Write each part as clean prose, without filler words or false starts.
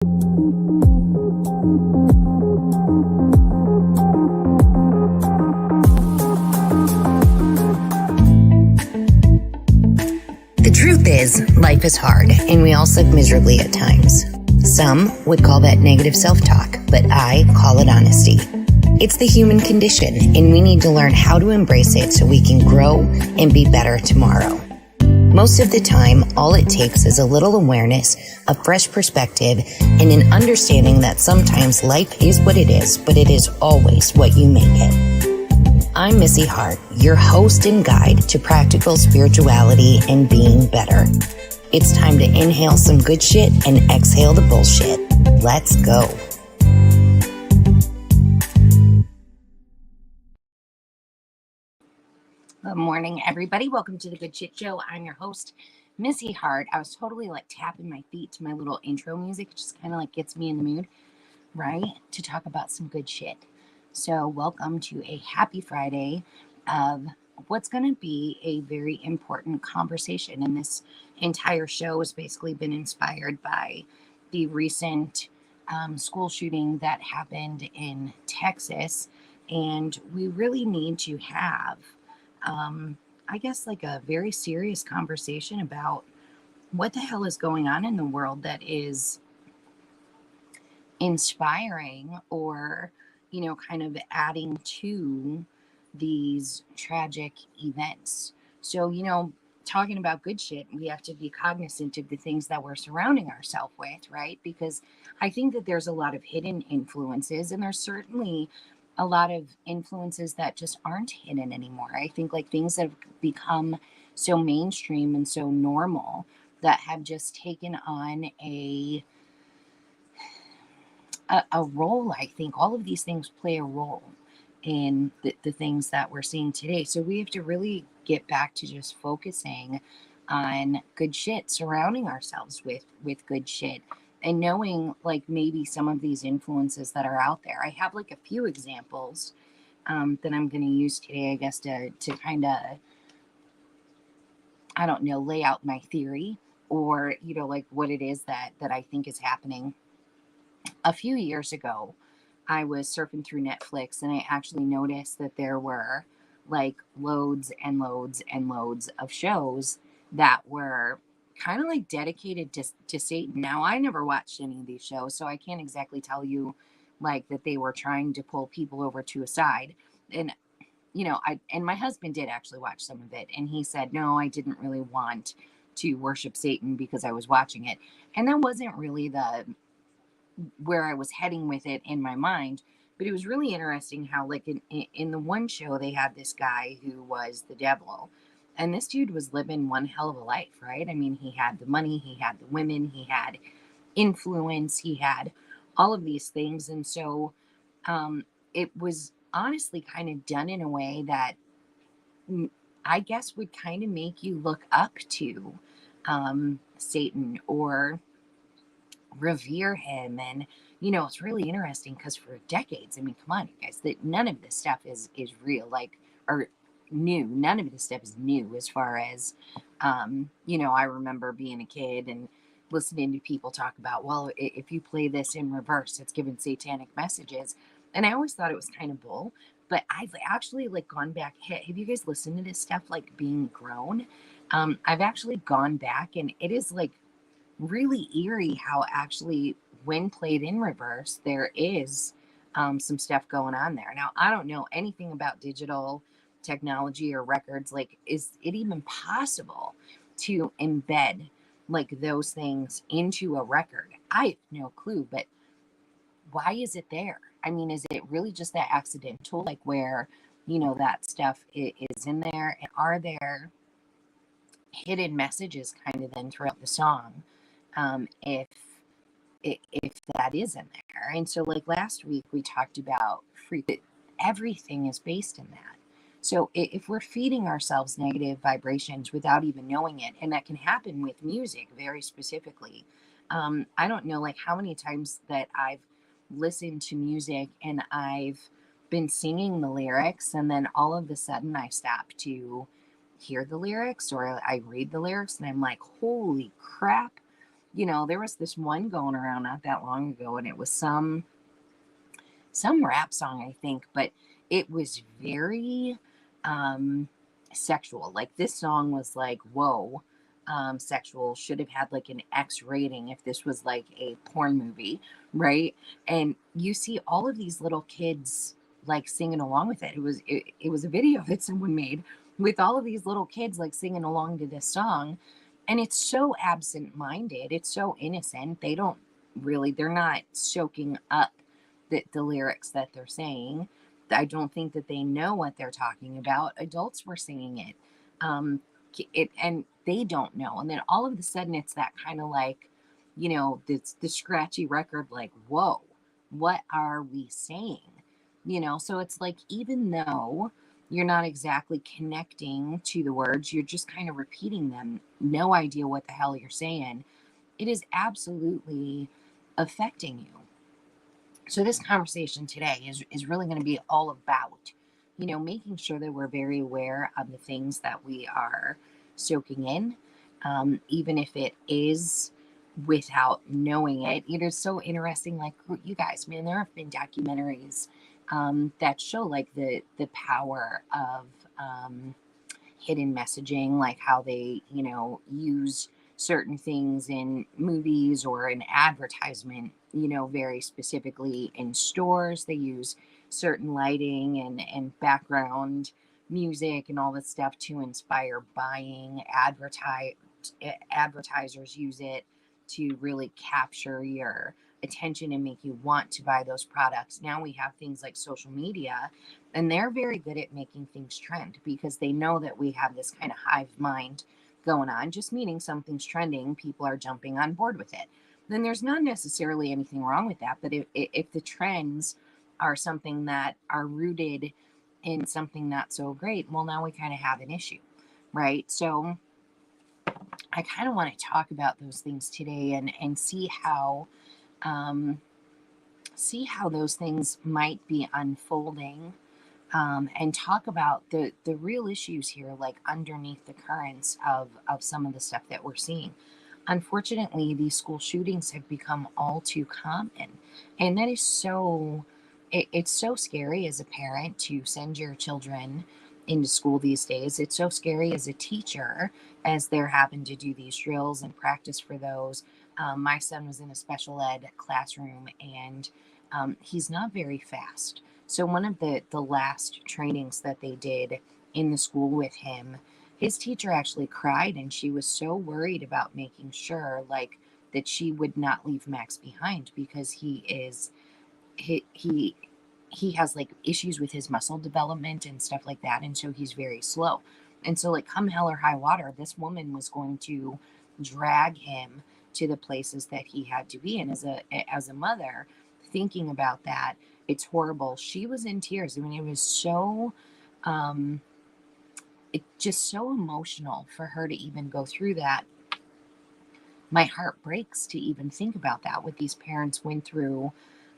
The truth is, life is hard, and we all suck miserably at times. Some would call that negative self-talk, but I call it honesty. It's the human condition, and we need to learn how to embrace it so we can grow and be better tomorrow. Most of the time, all it takes is a little awareness, a fresh perspective, and an understanding that sometimes life is what it is, but it is always what you make it. I'm Missy Hart, your host and guide to practical spirituality and being better. It's time to inhale some good shit and exhale the bullshit. Let's go. Good morning, everybody. Welcome to the Good Shit Show. I'm your host, Missy Hart. I was totally tapping my feet to my little intro music. It just kind of gets me in the mood, right? To talk about some good shit. So welcome to a happy Friday of what's going to be a very important conversation. And this entire show has basically been inspired by the recent school shooting that happened in Texas. And we really need to have, a very serious conversation about what the hell is going on in the world that is inspiring or kind of adding to these tragic events. So, talking about good shit, we have to be cognizant of the things that we're surrounding ourselves with, right? Because I think that there's a lot of hidden influences, and there's certainly a lot of influences that just aren't hidden anymore. I think things that have become so mainstream and so normal that have just taken on a role. I think all of these things play a role in the things that we're seeing today. So we have to really get back to just focusing on good shit, surrounding ourselves with good shit, and knowing maybe some of these influences that are out there. I have a few examples that I'm going to use today, I guess, to kind of, lay out my theory or, what it is that I think is happening. A few years ago, I was surfing through Netflix and I actually noticed that there were loads and loads and loads of shows that were kind of dedicated to Satan. Now, I never watched any of these shows, so I can't exactly tell you that they were trying to pull people over to a side. And and my husband did actually watch some of it, and he said, no, I didn't really want to worship Satan because I was watching it. And that wasn't really where I was heading with it in my mind. But it was really interesting how in the one show they had this guy who was the devil, and this dude was living one hell of a life, right? I mean, he had the money, he had the women, he had influence, he had all of these things. And so it was honestly kind of done in a way that I guess would kind of make you look up to Satan or revere him. And it's really interesting because for decades, I mean, come on, you guys, that none of this stuff is real, or new. None of this stuff is new as far as I remember being a kid and listening to people talk about, well, if you play this in reverse, it's giving satanic messages. And I always thought it was kind of bull. But I've actually gone back. Have you guys listened to this stuff being grown? I've actually gone back, and it is really eerie how actually when played in reverse there is some stuff going on there. Now, I don't know anything about digital technology or records. Is it even possible to embed those things into a record? I have no clue. But why is it there? I mean, is it really just that accidental, where that stuff is in there? And are there hidden messages kind of then throughout the song, if that is in there? And so last week we talked about everything is based in that. So if we're feeding ourselves negative vibrations without even knowing it, and that can happen with music very specifically. I don't know how many times that I've listened to music and I've been singing the lyrics, and then all of a sudden I stop to hear the lyrics or I read the lyrics and I'm like, holy crap, there was this one going around not that long ago, and it was some rap song, I think, but it was very um sexual. Like, this song was like, whoa, sexual, should have had like an X rating if this was like a porn movie, right? And you see all of these little kids like singing along with it. It was a video that someone made with all of these little kids like singing along to this song. And it's so absent-minded, it's so innocent. They're not soaking up the lyrics that they're saying. I don't think that they know what they're talking about. Adults were singing it. And they don't know. And then all of a sudden it's that kind of like, the scratchy record, like, whoa, what are we saying? So it's like, even though you're not exactly connecting to the words, you're just kind of repeating them, no idea what the hell you're saying. It is absolutely affecting you. So this conversation today is really going to be all about, making sure that we're very aware of the things that we are soaking in, even if it is without knowing it. It is so interesting. Like, you guys, man, there have been documentaries that show like the power of hidden messaging, like how they, use certain things in movies or in advertisement, very specifically in stores. They use certain lighting and background music and all this stuff to inspire buying. Advertisers use it to really capture your attention and make you want to buy those products. Now we have things like social media, and they're very good at making things trend because they know that we have this kind of hive mind going on. Just meaning something's trending, people are jumping on board with it. Then there's not necessarily anything wrong with that. But if the trends are something that are rooted in something not so great, well, now we kind of have an issue, right? So I kind of want to talk about those things today, and um, see how those things might be unfolding, and talk about the real issues here, like underneath the currents of some of the stuff that we're seeing. Unfortunately, these school shootings have become all too common, and that is it's so scary as a parent to send your children into school these days. It's so scary as a teacher as they're having to do these drills and practice for those. My son was in a special ed classroom, and he's not very fast. So one of the last trainings that they did in the school with him, his teacher actually cried, and she was so worried about making sure like that she would not leave Max behind, because he has like issues with his muscle development and stuff like that, and so he's very slow. And so, like, come hell or high water, this woman was going to drag him to the places that he had to be. And as a mother, thinking about that, it's horrible. She was in tears. I mean, it was so um it just so emotional for her to even go through that. My heart breaks to even think about that, what these parents went through,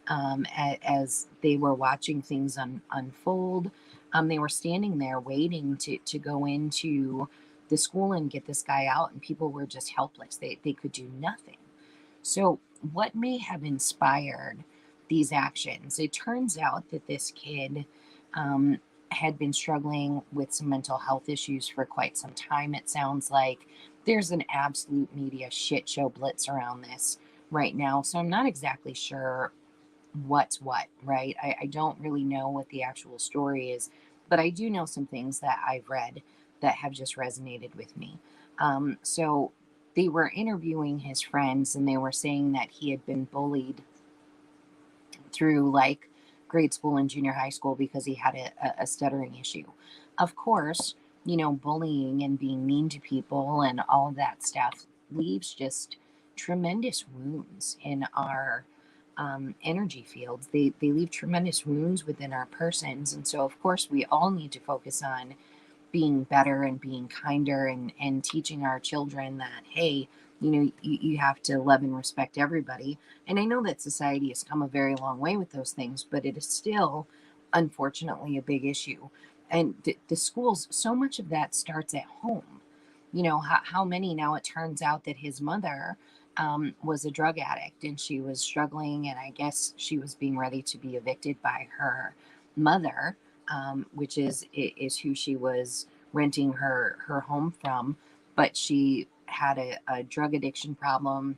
as they were watching things unfold. They were standing there waiting to go into the school and get this guy out, and people were just helpless. They could do nothing. So, what may have inspired these actions? It turns out that this kid um, had been struggling with some mental health issues for quite some time. It sounds like there's an absolute media shit show blitz around this right now. So, I'm not exactly sure what's what, right? I don't really know what the actual story is, but I do know some things that I've read that have just resonated with me. So they were interviewing his friends, and they were saying that he had been bullied through like grade school and junior high school because he had a stuttering issue. Of course, bullying and being mean to people and all of that stuff leaves just tremendous wounds in our energy fields. They leave tremendous wounds within our persons. And so, of course, we all need to focus on being better and being kinder, and teaching our children that, hey, you have to love and respect everybody. And I know that society has come a very long way with those things, but it is still, unfortunately, a big issue. And the schools, so much of that starts at home. How many, now it turns out that his mother was a drug addict, and she was struggling, and I guess she was being ready to be evicted by her mother, which is who she was renting her home from. But she had a drug addiction problem,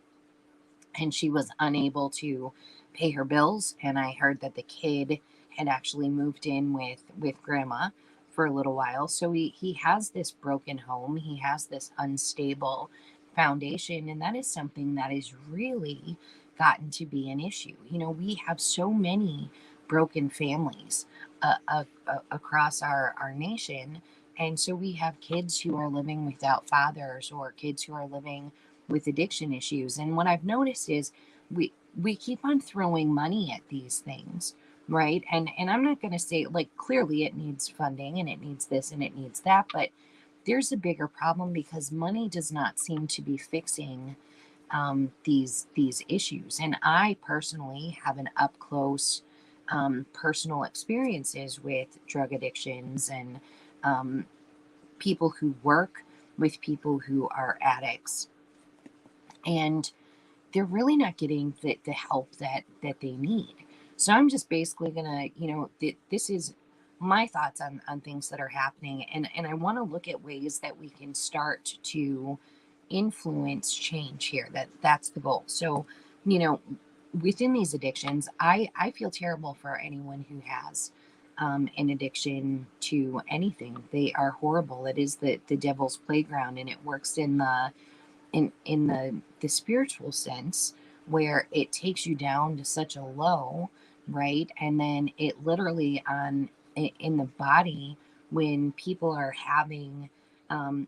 and she was unable to pay her bills. And I heard that the kid had actually moved in with grandma for a little while. So he has this broken home, he has this unstable foundation, and that is something that is really gotten to be an issue. We have so many broken families across our nation. And so we have kids who are living without fathers, or kids who are living with addiction issues. And what I've noticed is we keep on throwing money at these things, right? And I'm not going to say, like, clearly it needs funding and it needs this and it needs that, but there's a bigger problem because money does not seem to be fixing these issues. And I personally have an up close personal experiences with drug addictions, and um, people who work with people who are addicts, and they're really not getting the help that they need. So I'm just basically gonna, this is my thoughts on things that are happening, and I want to look at ways that we can start to influence change here. That's the goal. So, you know, within these addictions, I feel terrible for anyone who has an addiction to anything. They are horrible. It is the devil's playground, and it works in the spiritual sense, where it takes you down to such a low, right? And then it literally in the body, when people are having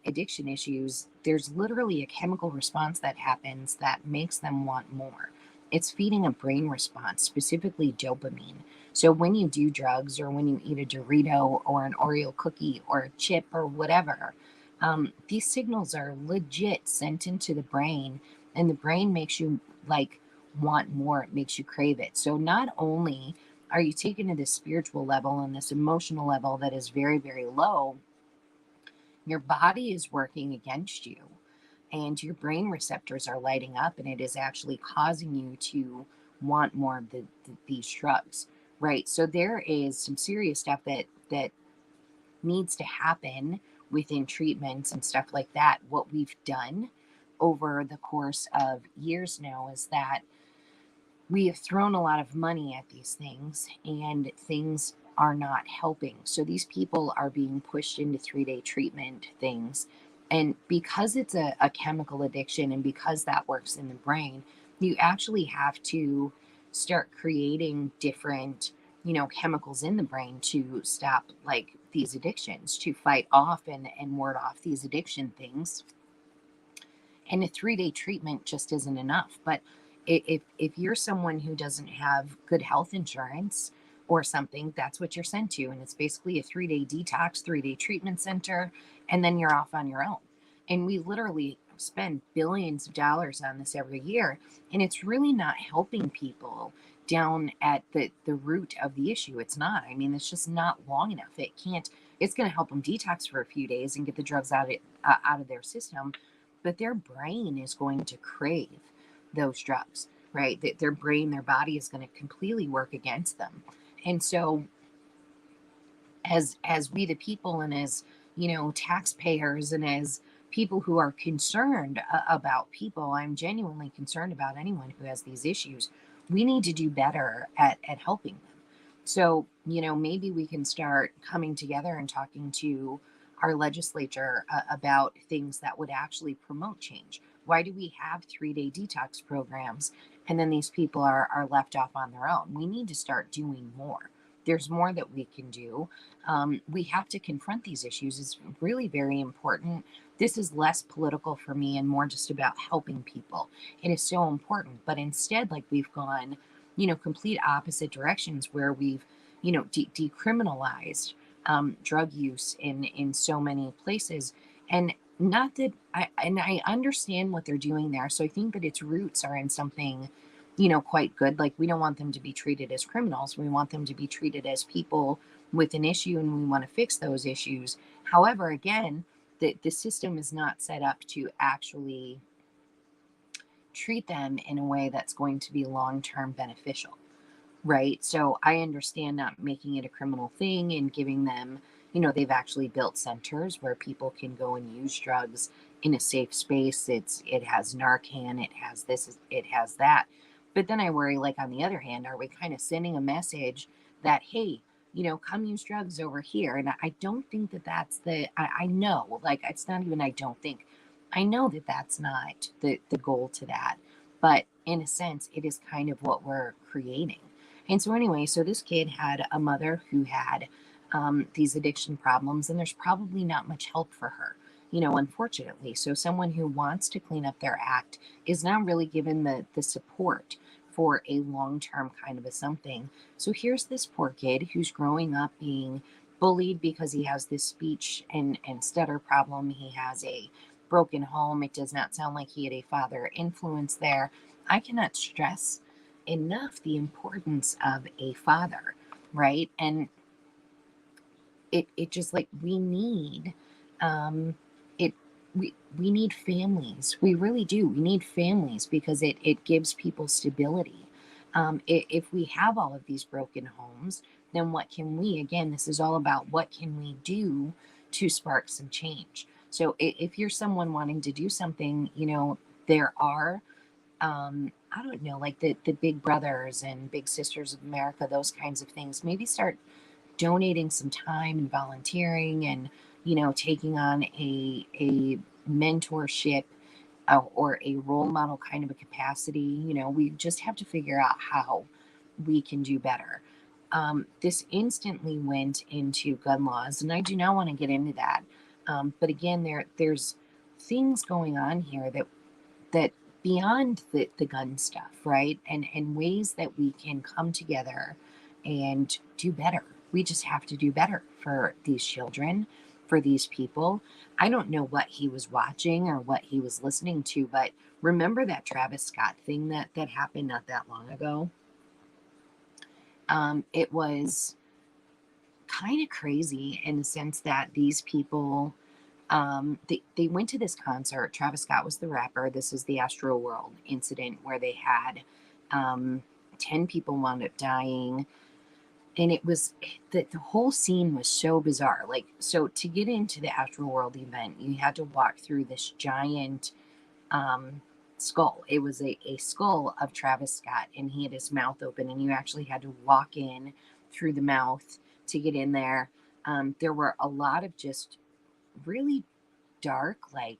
addiction issues, there's literally a chemical response that happens that makes them want more. It's feeding a brain response, specifically dopamine. So when you do drugs, or when you eat a Dorito or an Oreo cookie or a chip or whatever, these signals are legit sent into the brain, and the brain makes you like want more. It makes you crave it. So not only are you taken to this spiritual level and this emotional level that is very, very low, your body is working against you, and your brain receptors are lighting up, and it is actually causing you to want more of these drugs, right? So there is some serious stuff that needs to happen within treatments and stuff like that. What we've done over the course of years now is that we have thrown a lot of money at these things, and things are not helping. So these people are being pushed into 3-day treatment things. And because it's a chemical addiction, and because that works in the brain, you actually have to start creating different, chemicals in the brain to stop like these addictions, to fight off and ward off these addiction things. And a 3-day treatment just isn't enough. But if you're someone who doesn't have good health insurance or something, that's what you're sent to. And it's basically a 3-day detox, 3-day treatment center, and then you're off on your own. And we literally spend billions of dollars on this every year, and it's really not helping people down at the root of the issue. It's not. I mean, it's just not long enough. It's going to help them detox for a few days and get the drugs out of their system, but their brain is going to crave those drugs, right? Their brain, their body is going to completely work against them. And so as we the people, and as taxpayers, and as people who are concerned about people, I'm genuinely concerned about anyone who has these issues. We need to do better at helping them. So maybe we can start coming together and talking to our legislature about things that would actually promote change. Why do we have 3-day detox programs, and then these people are left off on their own? We need to start doing more. There's more that we can do. We have to confront these issues. It's really very important. This is less political for me and more just about helping people. It is so important. But instead, like, we've gone, complete opposite directions, where we've, decriminalized drug use in so many places. And not that I understand what they're doing there. So I think that its roots are in something, quite good. Like, we don't want them to be treated as criminals. We want them to be treated as people with an issue, and we want to fix those issues. However, again, the system is not set up to actually treat them in a way that's going to be long-term beneficial. Right. So I understand not making it a criminal thing and giving them, they've actually built centers where people can go and use drugs in a safe space. It has Narcan, it has this, it has that. But then I worry, like, on the other hand, are we kind of sending a message that, hey, come use drugs over here? And I don't think that that's I know, like, it's not even, I don't think, I know that that's not the goal to that. But in a sense, it is kind of what we're creating. And so, anyway, so this kid had a mother who had these addiction problems, and there's probably not much help for her, unfortunately. So, someone who wants to clean up their act is not really given the support for a long term kind of a something. So, here's this poor kid who's growing up being bullied because he has this speech and stutter problem. He has a broken home. It does not sound like he had a father influence there. I cannot stress enough the importance of a father, right? And it just, like, we need it we need families. We really do. We need families because it gives people stability. If we have all of these broken homes, then what can we, again, this is all about what can we do to spark some change. So if you're someone wanting to do something, there are I don't know, like the Big Brothers and Big Sisters of America, those kinds of things. Maybe start donating some time and volunteering and, taking on a mentorship or a role model kind of a capacity. We just have to figure out how we can do better. This instantly went into gun laws, and I do not want to get into that. But again, there's things going on here that beyond the gun stuff, right? And ways that we can come together and do better. We just have to do better for these children, for these people. I don't know what he was watching or what he was listening to, but remember that Travis Scott thing that happened not that long ago? It was kind of crazy in the sense that these people they went to this concert. Travis Scott was the rapper. This is the Astro World incident where they had 10 people wound up dying. And it was the whole scene was so bizarre. Like, so to get into the Astro World event, you had to walk through this giant um, skull. It was a skull of Travis Scott, and he had his mouth open, and you actually had to walk in through the mouth to get in there. There were a lot of just really dark, like,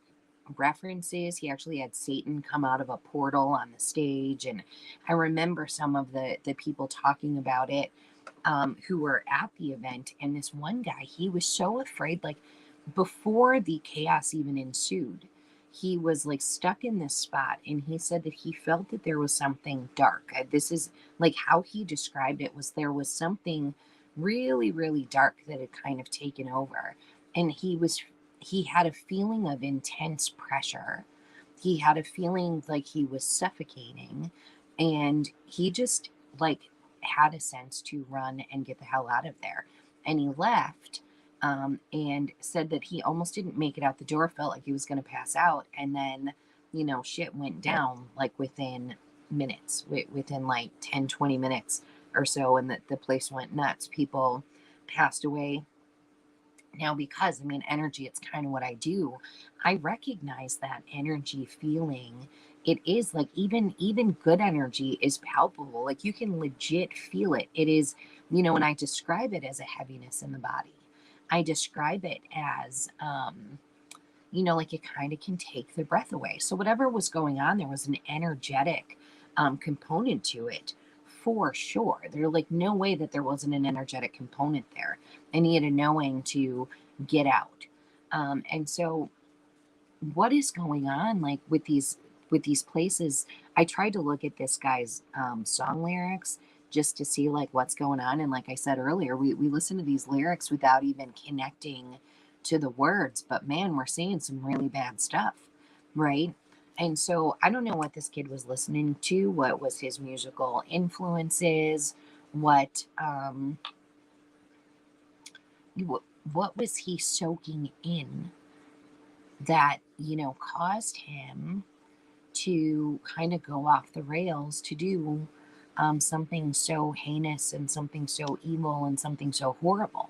references. He actually had Satan come out of a portal on the stage, and I remember some of the people talking about it who were at the event. And this one guy, he was so afraid, like, before the chaos even ensued, he was like stuck in this spot, and he said that he felt that there was something dark. This is like how he described it, was there was something really, really dark that had kind of taken over, and he had a feeling of intense pressure. He had a feeling like he was suffocating, and he just, like, had a sense to run and get the hell out of there. And he left, and said that he almost didn't make it out the door, felt like he was going to pass out. And then, shit went down, like, within minutes, within like 10, 20 minutes or so. And the place went nuts. People passed away. Now, because, I mean, energy, it's kind of what I do. I recognize that energy feeling. It is like, even good energy is palpable. Like, you can legit feel it. It is, when I describe it as a heaviness in the body, I describe it as, like, it kind of can take the breath away. So whatever was going on, there was an energetic component to it for sure. There's like no way that there wasn't an energetic component there. And he had a knowing to get out. And so what is going on, like, with these places? I tried to look at this guy's song lyrics just to see, like, what's going on. And like I said earlier, we listen to these lyrics without even connecting to the words, but man, we're seeing some really bad stuff, right? And so I don't know what this kid was listening to, what was his musical influences, what was he soaking in that, caused him to kind of go off the rails to do something so heinous and something so evil and something so horrible.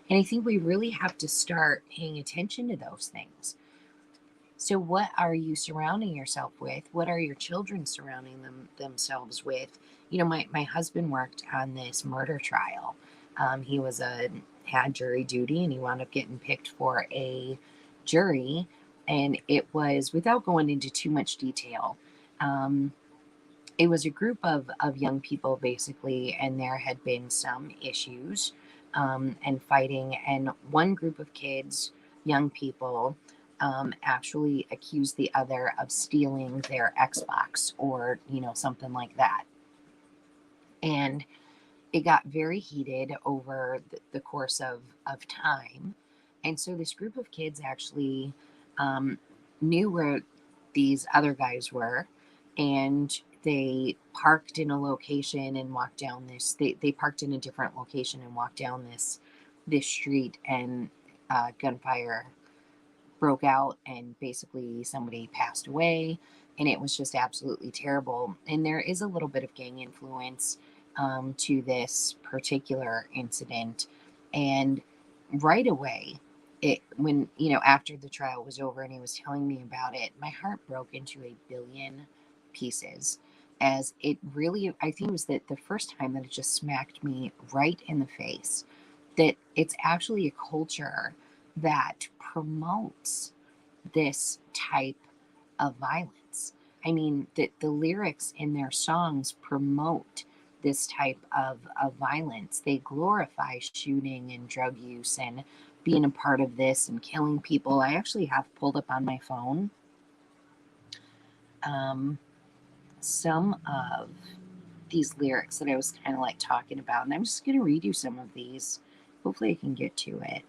And I think we really have to start paying attention to those things. So, what are you surrounding yourself with? What are your children surrounding themselves with? My husband worked on this murder trial. He had jury duty, and he wound up getting picked for a jury. And it was, without going into too much detail, um, it was a group of young people basically, and there had been some issues and fighting. And one group of kids, young people, actually accused the other of stealing their Xbox or, something like that. And it got very heated over the course of time. And so this group of kids actually um, knew where these other guys were, and they parked in a location and walked down this. They parked in a different location and walked down this street, and gunfire broke out, and basically somebody passed away, and it was just absolutely terrible. And there is a little bit of gang influence to this particular incident. And right away, when after the trial was over and he was telling me about it, my heart broke into a billion pieces. As it really, I think it was the first time that it just smacked me right in the face, that it's actually a culture that promotes this type of violence. I mean, the lyrics in their songs promote this type of violence. They glorify shooting and drug use and being a part of this and killing people. I actually have pulled up on my phone some of these lyrics that I was kind of like talking about. And I'm just going to read you some of these. Hopefully I can get to it.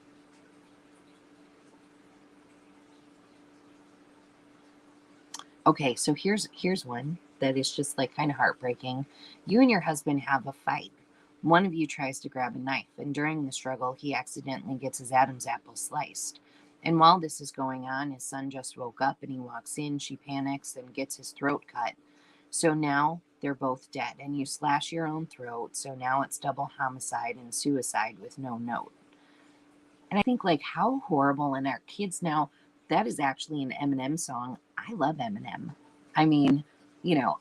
Okay, so here's one that is just like kind of heartbreaking. You and your husband have a fight. One of you tries to grab a knife, and during the struggle, he accidentally gets his Adam's apple sliced. And while this is going on, his son just woke up and he walks in. She panics and gets his throat cut. So now they're both dead, and you slash your own throat. So now it's double homicide and suicide with no note. And I think, like, how horrible. And our kids now, that is actually an Eminem song. I love Eminem. I mean,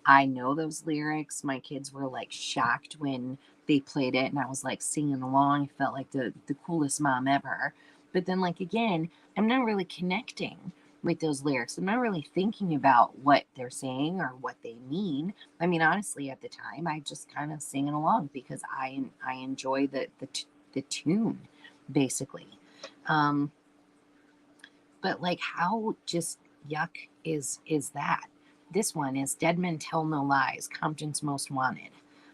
I know those lyrics. My kids were like shocked when they played it, and I was like singing along. I felt like the coolest mom ever. But then, like, again, I'm not really connecting with those lyrics. I'm not really thinking about what they're saying or what they mean. I mean, honestly, at the time, I just kind of singing along because I enjoy the tune, basically. Um, but like, how just yuck is that? This one is Dead Men Tell No Lies, Compton's Most Wanted.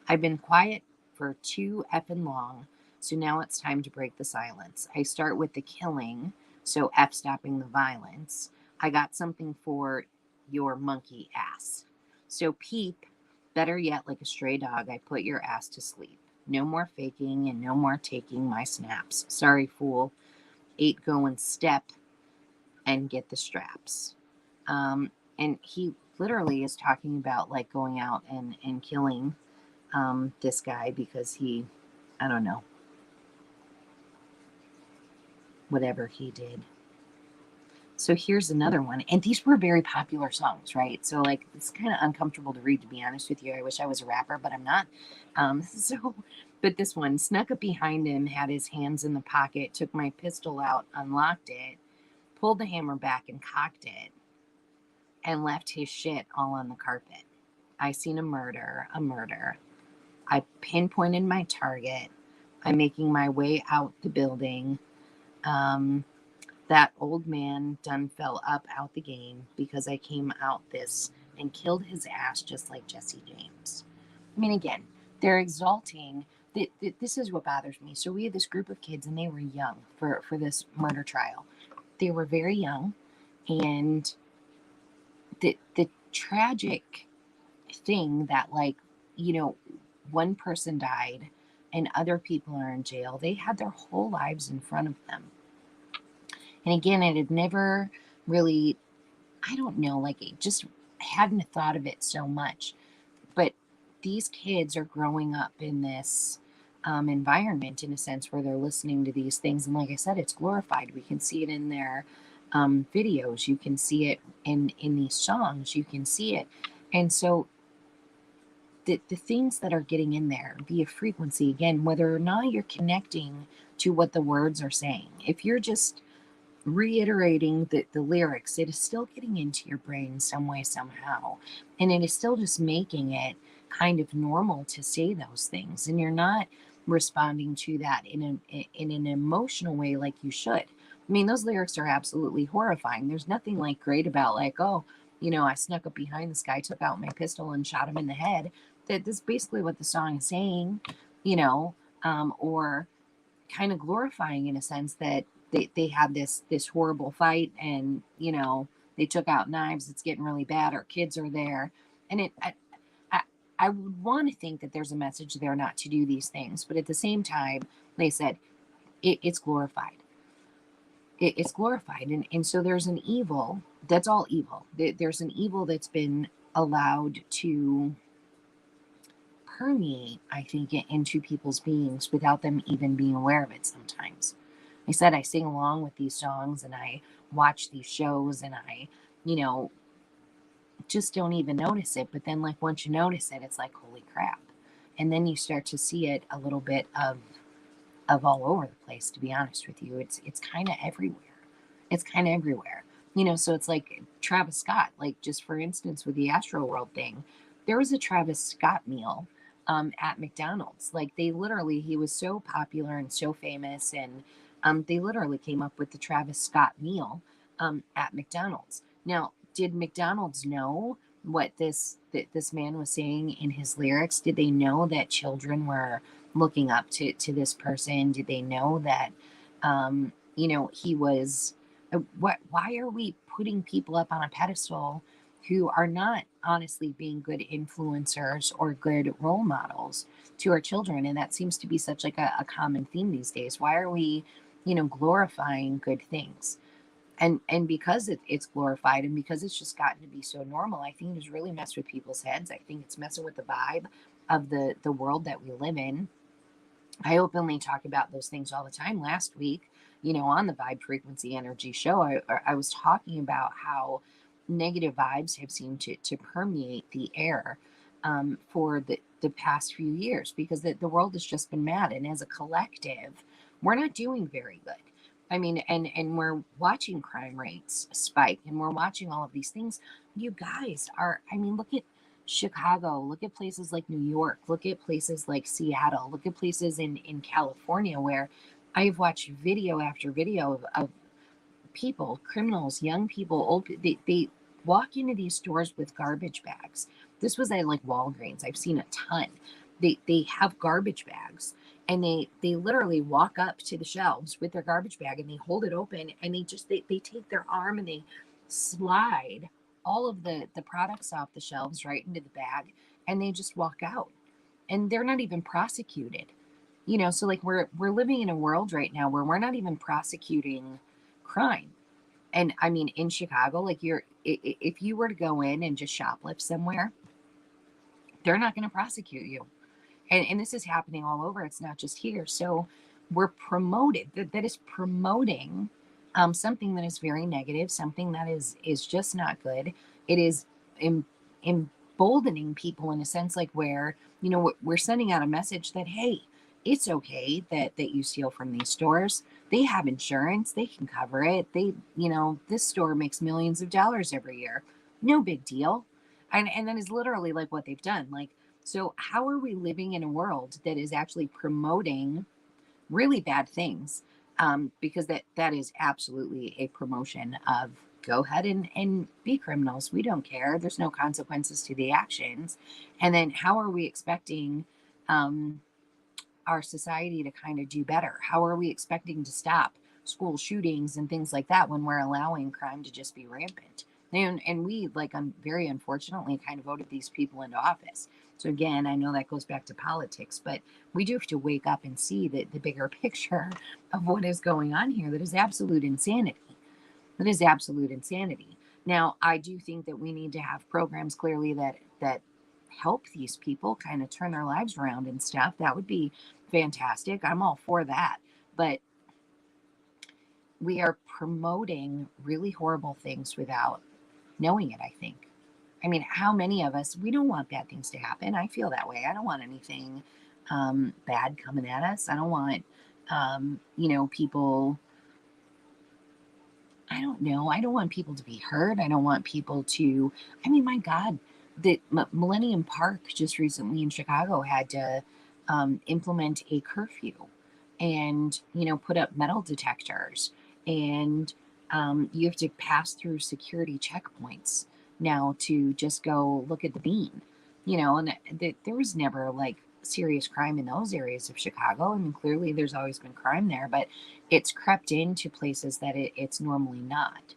I've been quiet for too effing long, so now it's time to break the silence. I start with the killing, so F stopping the violence. I got something for your monkey ass. So peep, better yet, like a stray dog, I put your ass to sleep. No more faking and no more taking my snaps. Sorry, fool. 8 go and step and get the straps. And he literally is talking about like going out and killing this guy because I don't know, whatever he did. So here's another one. And these were very popular songs, right? So like, it's kind of uncomfortable to read, to be honest with you. I wish I was a rapper, but I'm not. But this one, snuck up behind him, had his hands in the pocket, took my pistol out, unlocked it, pulled the hammer back and cocked it, and left his shit all on the carpet. I seen a murder. I pinpointed my target. I'm making my way out the building. That old man done fell up out the game because I came out this and killed his ass just like Jesse James. I mean, again, they're exalting. This is what bothers me. So we had this group of kids, and they were young for this murder trial. They were very young, and the tragic thing that, like, one person died and other people are in jail. They had their whole lives in front of them. And again, it had never really, I don't know, like, it just hadn't thought of it so much. But these kids are growing up in this environment, in a sense, where they're listening to these things. And like I said, it's glorified. We can see it in their videos. You can see it in these songs. You can see it. And so the things that are getting in there via frequency, again, whether or not you're connecting to what the words are saying, if you're just reiterating the lyrics, it is still getting into your brain some way, somehow. And it is still just making it kind of normal to say those things. And you're not responding to that in an emotional way like you should. I mean, those lyrics are absolutely horrifying. There's nothing like great about, like, oh, I snuck up behind this guy, took out my pistol and shot him in the head. That's basically what the song is saying, or kind of glorifying, in a sense, that they had this horrible fight, and they took out knives, it's getting really bad, our kids are there. And I, I would want to think that there's a message there not to do these things, but at the same time, they said it's glorified. It's glorified. And so there's an evil that's all evil. There's an evil that's been allowed to permeate, I think, into people's beings without them even being aware of it sometimes. I said I sing along with these songs and I watch these shows, and I, just don't even notice it. But then, like, once you notice it, it's like, holy crap. And then you start to see it a little bit of all over the place, to be honest with you. It's kind of everywhere. It's kind of everywhere. So it's like Travis Scott, like, just for instance, with the Astro World thing, there was a Travis Scott meal at McDonald's. Like, he was so popular and so famous, and they literally came up with the Travis Scott meal at McDonald's. Now, did McDonald's know what this man was saying in his lyrics? Did they know that children were looking up to this person? Did they know that he was why are we putting people up on a pedestal who are not honestly being good influencers or good role models to our children? And that seems to be such like a common theme these days. Why are we glorifying good things? And because it's glorified, and because it's just gotten to be so normal, I think it's really messed with people's heads. I think it's messing with the vibe of the world that we live in. I openly talk about those things all the time. Last week, on the Vibe Frequency Energy show, I was talking about how negative vibes have seemed to permeate the air for the past few years, because the world has just been mad. And as a collective, we're not doing very good. I mean, and we're watching crime rates spike, and we're watching all of these things. You guys look at Chicago, look at places like New York, look at places like Seattle, look at places in California, where I've watched video after video of people, criminals, young people, old. They walk into these stores with garbage bags. This was at like Walgreens. I've seen a ton. They have garbage bags, and they literally walk up to the shelves with their garbage bag, and they hold it open, and they take their arm and they slide all of the products off the shelves right into the bag, and they just walk out, and they're not even prosecuted. So like we're living in a world right now where we're not even prosecuting crime. And I mean, in Chicago, like, if you were to go in and just shoplift somewhere, they're not going to prosecute you. And this is happening all over. It's not just here. So we're promoted. That is promoting something that is very negative, something that is just not good. It is emboldening people, in a sense, like, where we're sending out a message that, hey, it's okay that you steal from these stores. They have insurance. They can cover it. This store makes millions of dollars every year. No big deal. And that is literally like what they've done. Like, so how are we living in a world that is actually promoting really bad things? Because that is absolutely a promotion of, go ahead and be criminals. We don't care. There's no consequences to the actions. And then how are we expecting our society to kind of do better? How are we expecting to stop school shootings and things like that when we're allowing crime to just be rampant? And we, like, very unfortunately, kind of voted these people into office. So again, I know that goes back to politics, but we do have to wake up and see the bigger picture of what is going on here. That is absolute insanity. That is absolute insanity. Now, I do think that we need to have programs clearly that help these people kind of turn their lives around and stuff. That would be fantastic. I'm all for that. But we are promoting really horrible things without knowing it, I think. I mean, how many of us, we don't want bad things to happen. I feel that way. I don't want anything bad coming at us. I don't want, people, I don't know. I don't want people to be hurt. I don't want people to, I mean, my God, the Millennium Park just recently in Chicago had to implement a curfew and, put up metal detectors. And you have to pass through security checkpoints now to just go look at the bean, and there was never like serious crime in those areas of Chicago. I mean, clearly there's always been crime there, but it's crept into places that it's normally not.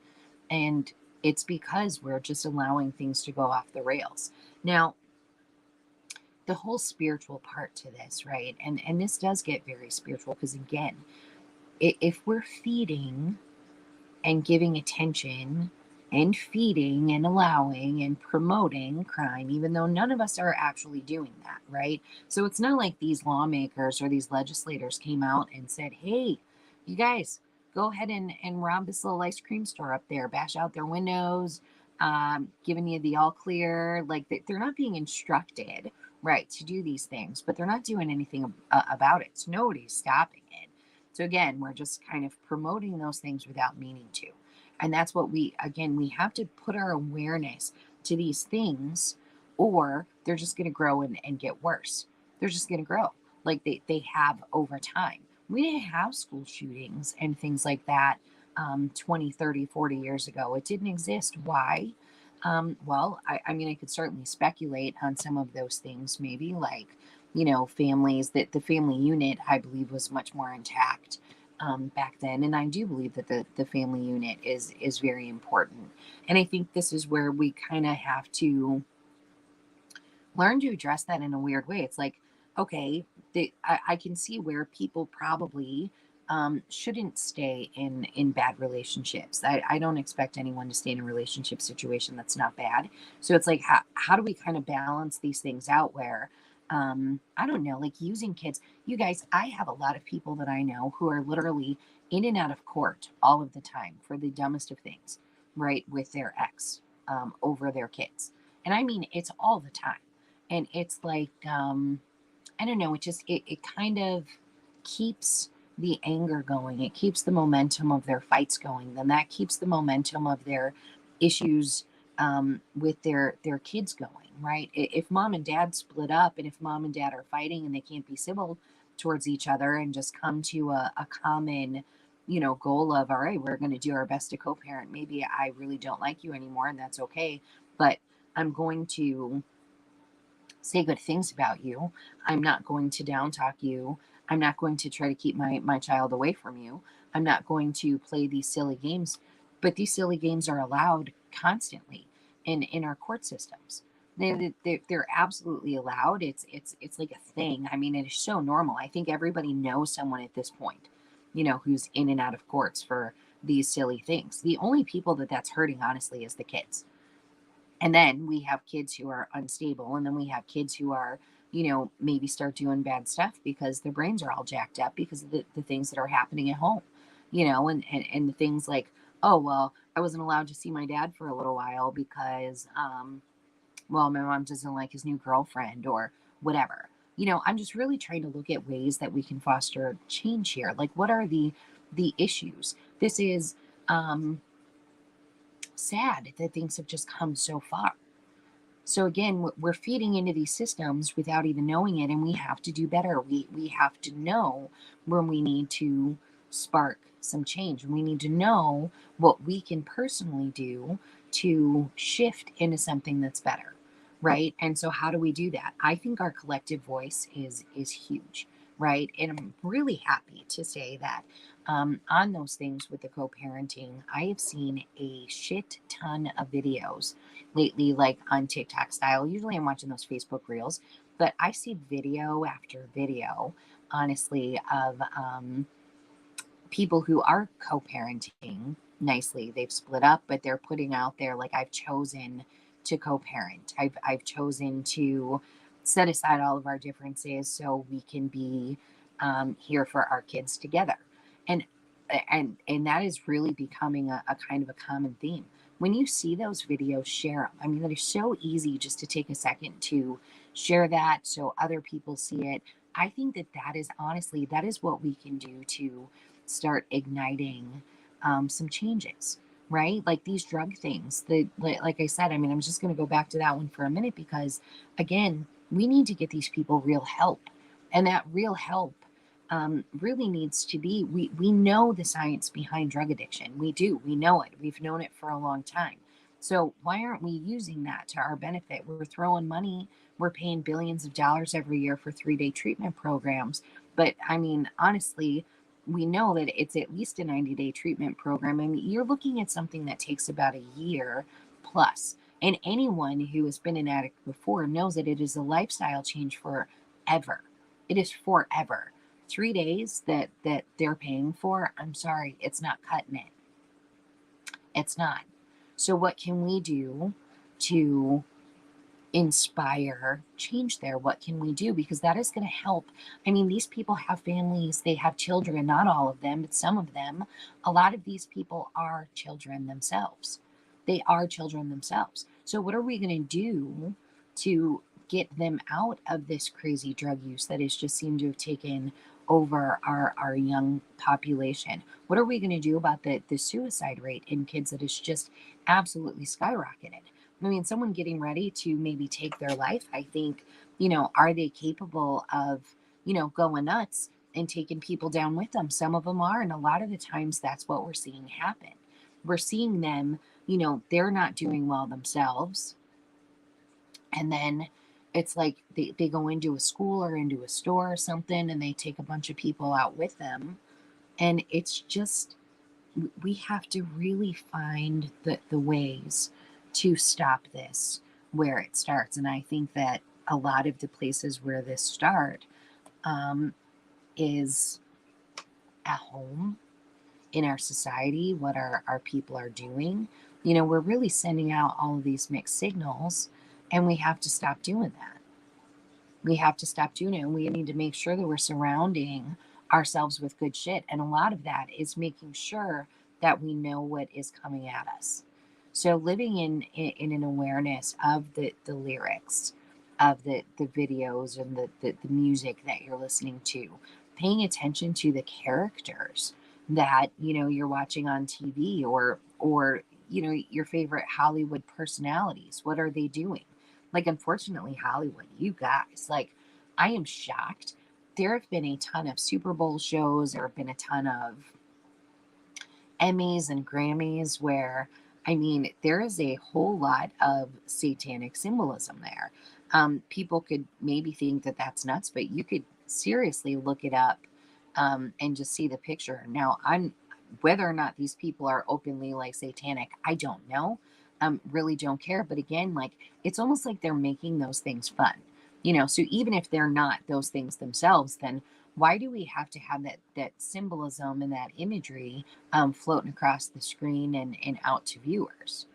And it's because we're just allowing things to go off the rails. Now, the whole spiritual part to this, right? And this does get very spiritual because again, if we're feeding and giving attention and feeding and allowing and promoting crime, even though none of us are actually doing that, right? So it's not like these lawmakers or these legislators came out and said, hey, you guys, go ahead and rob this little ice cream store up there, bash out their windows, giving you the all clear. Like they're not being instructed, right, to do these things, but they're not doing anything about it. So nobody's stopping it. So again, we're just kind of promoting those things without meaning to. And that's what we have to put our awareness to these things, or they're just going to grow and get worse. They're just going to grow like they have over time. We didn't have school shootings and things like that 20, 30, 40 years ago. It didn't exist. Why? Well, I mean, I could certainly speculate on some of those things, maybe like, families that the family unit, I believe, was much more intact back then. And I do believe that the family unit is very important. And I think this is where we kind of have to learn to address that in a weird way. It's like, okay, I can see where people probably shouldn't stay in bad relationships. I don't expect anyone to stay in a relationship situation that's not bad. So it's like, how do we kind of balance these things out where, I don't know, like using kids. You guys, I have a lot of people that I know who are literally in and out of court all of the time for the dumbest of things, right, with their ex over their kids. And I mean, it's all the time. And it's like, I don't know, it kind of keeps the anger going. It keeps the momentum of their fights going. Then that keeps the momentum of their issues with their kids going, right? If mom and dad split up and if mom and dad are fighting and they can't be civil towards each other and just come to a common, goal of, all right, we're going to do our best to co-parent. Maybe I really don't like you anymore and that's okay. But I'm going to say good things about you. I'm not going to down talk you. I'm not going to try to keep my child away from you. I'm not going to play these silly games, but these silly games are allowed constantly in our court systems. They're absolutely allowed. It's like a thing. I mean, it is so normal. I think everybody knows someone at this point, who's in and out of courts for these silly things. The only people that's hurting, honestly, is the kids. And then we have kids who are unstable, and then we have kids who are, maybe start doing bad stuff because their brains are all jacked up because of the things that are happening at home, and the things like, oh, well, I wasn't allowed to see my dad for a little while because, well, my mom doesn't like his new girlfriend or whatever. I'm just really trying to look at ways that we can foster change here. Like, what are the issues? This is, sad that things have just come so far. So again, we're feeding into these systems without even knowing it, and we have to do better. We have to know when we need to spark some change. We need to know what we can personally do to shift into something that's better, right? And so how do we do that? I think our collective voice is huge, right? And I'm really happy to say that on those things with the co-parenting, I have seen a shit ton of videos lately, like on TikTok style. Usually I'm watching those Facebook reels, but I see video after video, honestly, of people who are co-parenting nicely. They've split up, but they're putting out there like, I've chosen to co-parent. I've chosen to set aside all of our differences so we can be here for our kids together. And that is really becoming a kind of a common theme. When you see those videos, share them. I mean, that is so easy just to take a second to share that so other people see it. I think that that is honestly, that is what we can do to start igniting some changes, right? Like these drug things. Like I said, I mean, I'm just going to go back to that one for a minute because, again, we need to get these people real help, and that real help really needs to be. We know the science behind drug addiction. We do. We know it. We've known it for a long time. So why aren't we using that to our benefit? We're throwing money. We're paying billions of dollars every year for 3-day treatment programs. But I mean, honestly, we know that it's at least a 90-day treatment program. I mean, you're looking at something that takes about a year plus. And anyone who has been an addict before knows that it is a lifestyle change forever. It is forever. 3 days that they're paying for, I'm sorry, it's not cutting it. It's not. So what can we do to inspire change there? What can we do? Because that is going to help. I mean, these people have families, they have children, not all of them, but some of them. A lot of these people are children themselves. They are children themselves. So what are we going to do to get them out of this crazy drug use that has just seemed to have taken over our young population? What are we going to do about the suicide rate in kids that is just absolutely skyrocketed? I mean, someone getting ready to maybe take their life, I think, are they capable of, going nuts and taking people down with them? Some of them are. And a lot of the times that's what we're seeing happen. We're seeing them, they're not doing well themselves. And then it's like they go into a school or into a store or something and they take a bunch of people out with them. And it's just, we have to really find the ways to stop this where it starts. And I think that a lot of the places where this start is at home, in our society, what our people are doing. We're really sending out all of these mixed signals, and we have to stop doing that. We have to stop doing it. And we need to make sure that we're surrounding ourselves with good shit. And a lot of that is making sure that we know what is coming at us. So living in an awareness of the lyrics, of the videos and the music that you're listening to, paying attention to the characters that, you're watching on TV or, your favorite Hollywood personalities. What are they doing? Like, unfortunately, Hollywood, you guys, like, I am shocked. There have been a ton of Super Bowl shows. There have been a ton of Emmys and Grammys where, I mean, there is a whole lot of satanic symbolism there. People could maybe think that that's nuts, but you could seriously look it up and just see the picture. Now, whether or not these people are openly like satanic, I don't know. Really don't care. But again, like, it's almost like they're making those things fun. So even if they're not those things themselves, then why do we have to have that symbolism and that imagery floating across the screen and out to viewers?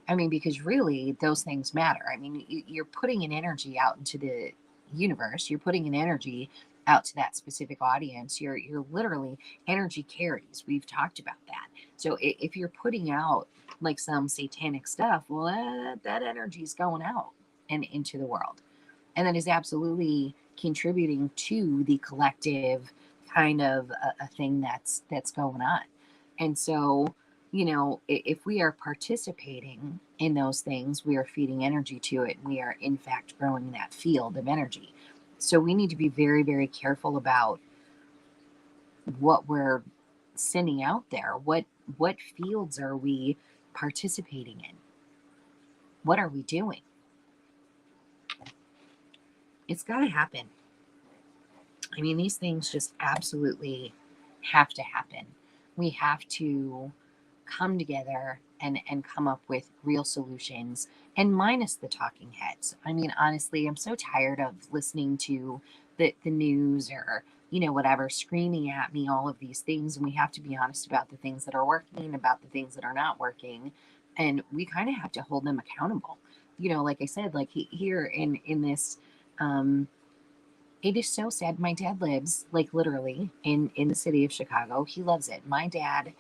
I mean, because really those things matter. I mean, you're putting an energy out into the universe. You're putting an energy out to that specific audience. You're literally, energy carries. We've talked about that. So if you're putting out like some satanic stuff, well, that energy is going out and into the world, and that is absolutely contributing to the collective kind of a thing that's going on. And so, if we are participating in those things, we are feeding energy to it. We are, in fact, growing that field of energy. So we need to be very, very careful about what we're sending out there. What fields are we participating in? What are we doing? It's got to happen. I mean, these things just absolutely have to happen. We have to come together and come up with real solutions, and minus the talking heads. I mean, honestly, I'm so tired of listening to the news or whatever, screaming at me all of these things. And we have to be honest about the things that are working, about the things that are not working. And we kind of have to hold them accountable. Like I said, like here in this, um, it is so sad. My dad lives like literally in the city of Chicago. He loves it. My dad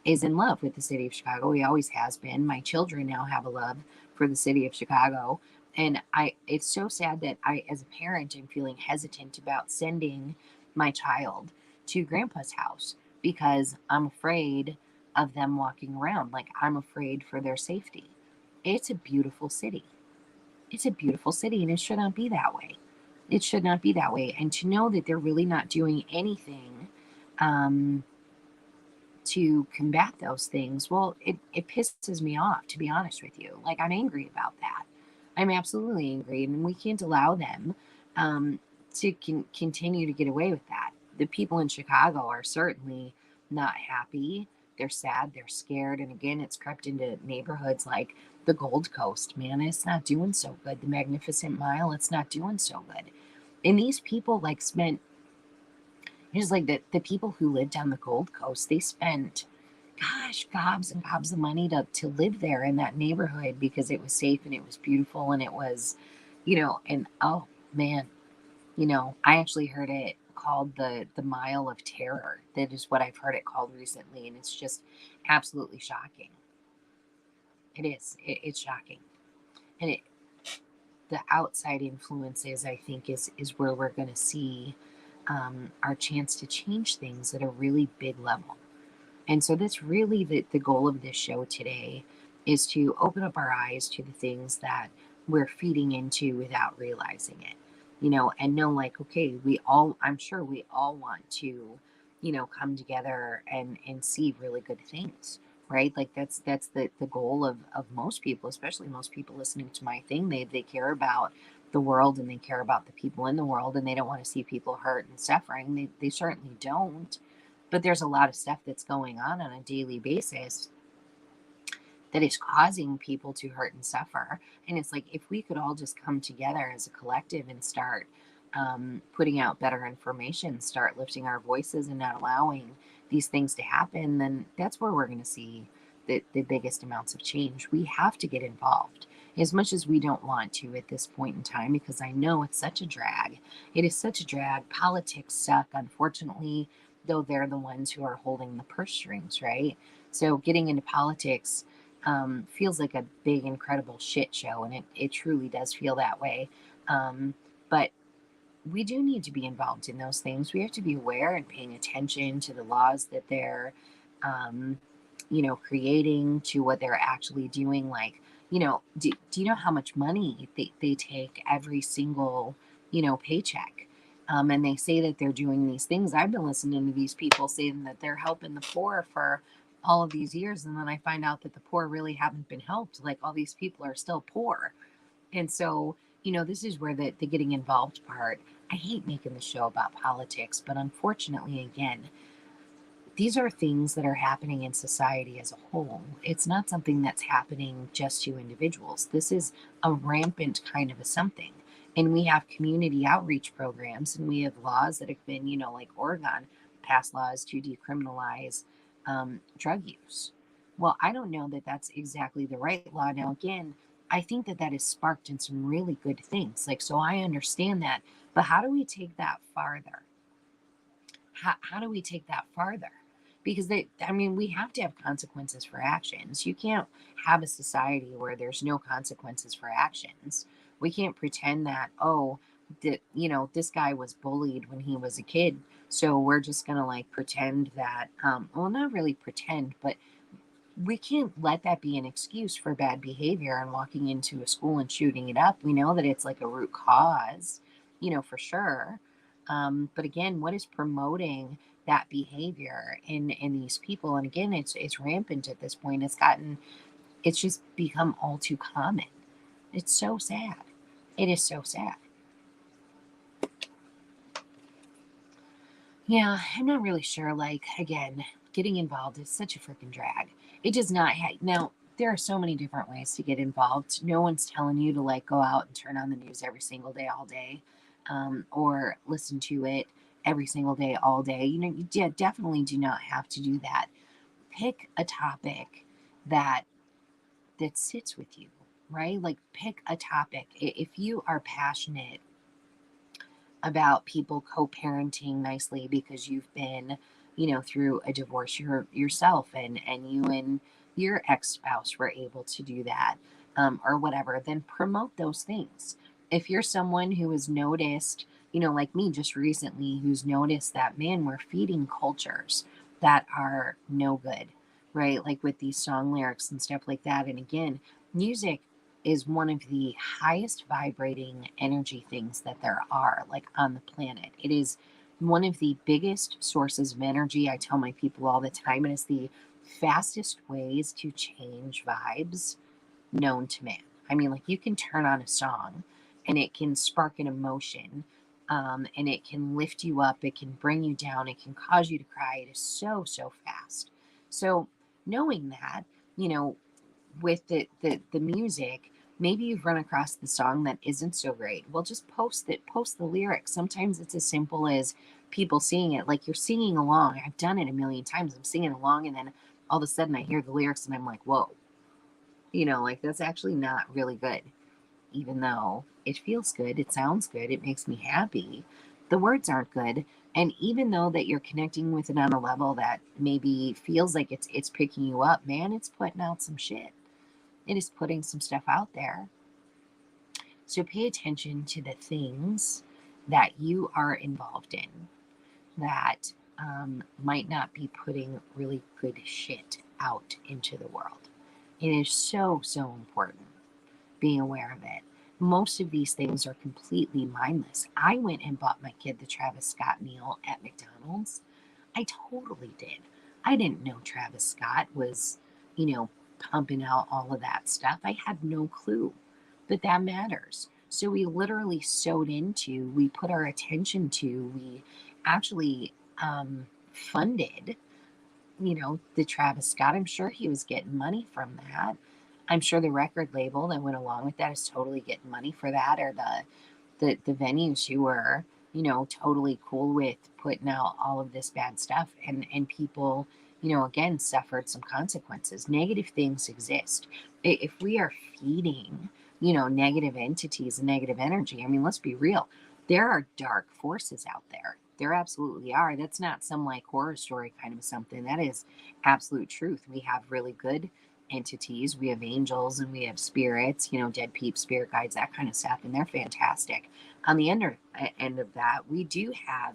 is in love with the city of Chicago. He always has been. My children now have a love for the city of Chicago. And it's so sad that I, as a parent, am feeling hesitant about sending my child to grandpa's house because I'm afraid of them walking around. Like, I'm afraid for their safety. It's a beautiful city. It's a beautiful city, and it should not be that way. It should not be that way. And to know that they're really not doing anything, um, to combat those things, well, it pisses me off, to be honest with you. Like, I'm angry about that. I'm absolutely angry, and we can't allow them to continue to get away with that. The people in Chicago are certainly not happy. They're sad, they're scared, and again, it's crept into neighborhoods like the Gold Coast. Man, it's not doing so good. The Magnificent Mile, it's not doing so good. And these people like spent, it's like the people who lived on the Gold Coast, they spent, gosh, gobs and gobs of money to live there in that neighborhood because it was safe and it was beautiful and it was, and oh man, I actually heard it called the Mile of Terror. That is what I've heard it called recently, and it's just absolutely shocking. It is. It's shocking, and the outside influences, I think, is where we're going to see our chance to change things at a really big level. And so that's really the goal of this show today, is to open up our eyes to the things that we're feeding into without realizing it, and know like, okay, I'm sure we all want to, come together and see really good things, right? Like that's the goal of most people, especially most people listening to my thing. They care about the world and they care about the people in the world, and they don't want to see people hurt and suffering. They certainly don't. But there's a lot of stuff that's going on a daily basis that is causing people to hurt and suffer. And it's like, if we could all just come together as a collective and start putting out better information, start lifting our voices and not allowing these things to happen, then that's where we're going to see the biggest amounts of change. We have to get involved as much as we don't want to at this point in time, because I know it's such a drag. It is such a drag. Politics suck, unfortunately, though they're the ones who are holding the purse strings, right? So getting into politics feels like a big, incredible shit show, and it truly does feel that way. But we do need to be involved in those things. We have to be aware and paying attention to the laws that they're, um, creating, to what they're actually doing. Like, do you know how much money they take every single, paycheck? And they say that they're doing these things. I've been listening to these people saying that they're helping the poor for all of these years. And then I find out that the poor really haven't been helped. Like, all these people are still poor. And so, this is where the getting involved part, I hate making the show about politics, but unfortunately, again, these are things that are happening in society as a whole. It's not something that's happening just to individuals. This is a rampant kind of a something. And we have community outreach programs, and we have laws that have been, like Oregon passed laws to decriminalize drug use. Well, I don't know that that's exactly the right law. Now, again, I think that that is sparked in some really good things. Like, so I understand that. But how do we take that farther? How do we take that farther? Because we have to have consequences for actions. You can't have a society where there's no consequences for actions. We can't pretend that, oh, that, this guy was bullied when he was a kid, so we're just gonna like pretend that, well, not really pretend, but we can't let that be an excuse for bad behavior and walking into a school and shooting it up. We know that it's like a root cause, for sure. But again, what is promoting that behavior in these people? And again, it's rampant at this point. It's just become all too common. It's so sad. It is so sad. Yeah, I'm not really sure. Like, again, getting involved is such a freaking drag. It does not now, there are so many different ways to get involved. No one's telling you to like go out and turn on the news every single day, all day, or listen to it every single day, all day. You definitely do not have to do that. Pick a topic that sits with you, right? Like pick a topic. If you are passionate about people co-parenting nicely because you've been, through a divorce yourself, and you and your ex-spouse were able to do that, or whatever, then promote those things. If you're someone who has noticed, like me just recently, who's noticed that, man, we're feeding cultures that are no good, right? Like with these song lyrics and stuff like that. And again, music is one of the highest vibrating energy things that there are, like on the planet. It is one of the biggest sources of energy. I tell my people all the time, it is the fastest ways to change vibes known to man. I mean, like you can turn on a song and it can spark an emotion, and it can lift you up, it can bring you down, it can cause you to cry. It is so, so fast. So, knowing that, you know, with the music, maybe you've run across the song that isn't so great. Well, just post the lyrics. Sometimes it's as simple as people singing it, like you're singing along. I've done it a million times. I'm singing along, and then all of a sudden I hear the lyrics and I'm like, whoa, like that's actually not really good. Even though it feels good, it sounds good, it makes me happy, the words aren't good. And even though that you're connecting with it on a level that maybe feels like it's picking you up, man, it's putting out some shit. It is putting some stuff out there. So pay attention to the things that you are involved in that might not be putting really good shit out into the world. It is so, so important being aware of it. Most of these things are completely mindless. I went and bought my kid the Travis Scott meal at McDonald's. I totally did. I didn't know Travis Scott was, pumping out all of that stuff. I had no clue, but that matters. So we literally we put our attention to, we actually funded, the Travis Scott. I'm sure he was getting money from that. I'm sure the record label that went along with that is totally getting money for that, or the venues who were, totally cool with putting out all of this bad stuff, and people, again, suffered some consequences. Negative things exist. If we are feeding, negative entities and negative energy, I mean, let's be real. There are dark forces out there. There absolutely are. That's not some like horror story kind of something. That is absolute truth. We have really good entities. We have angels and we have spirits, dead peeps, spirit guides, that kind of stuff, and they're fantastic. On the end of that, we do have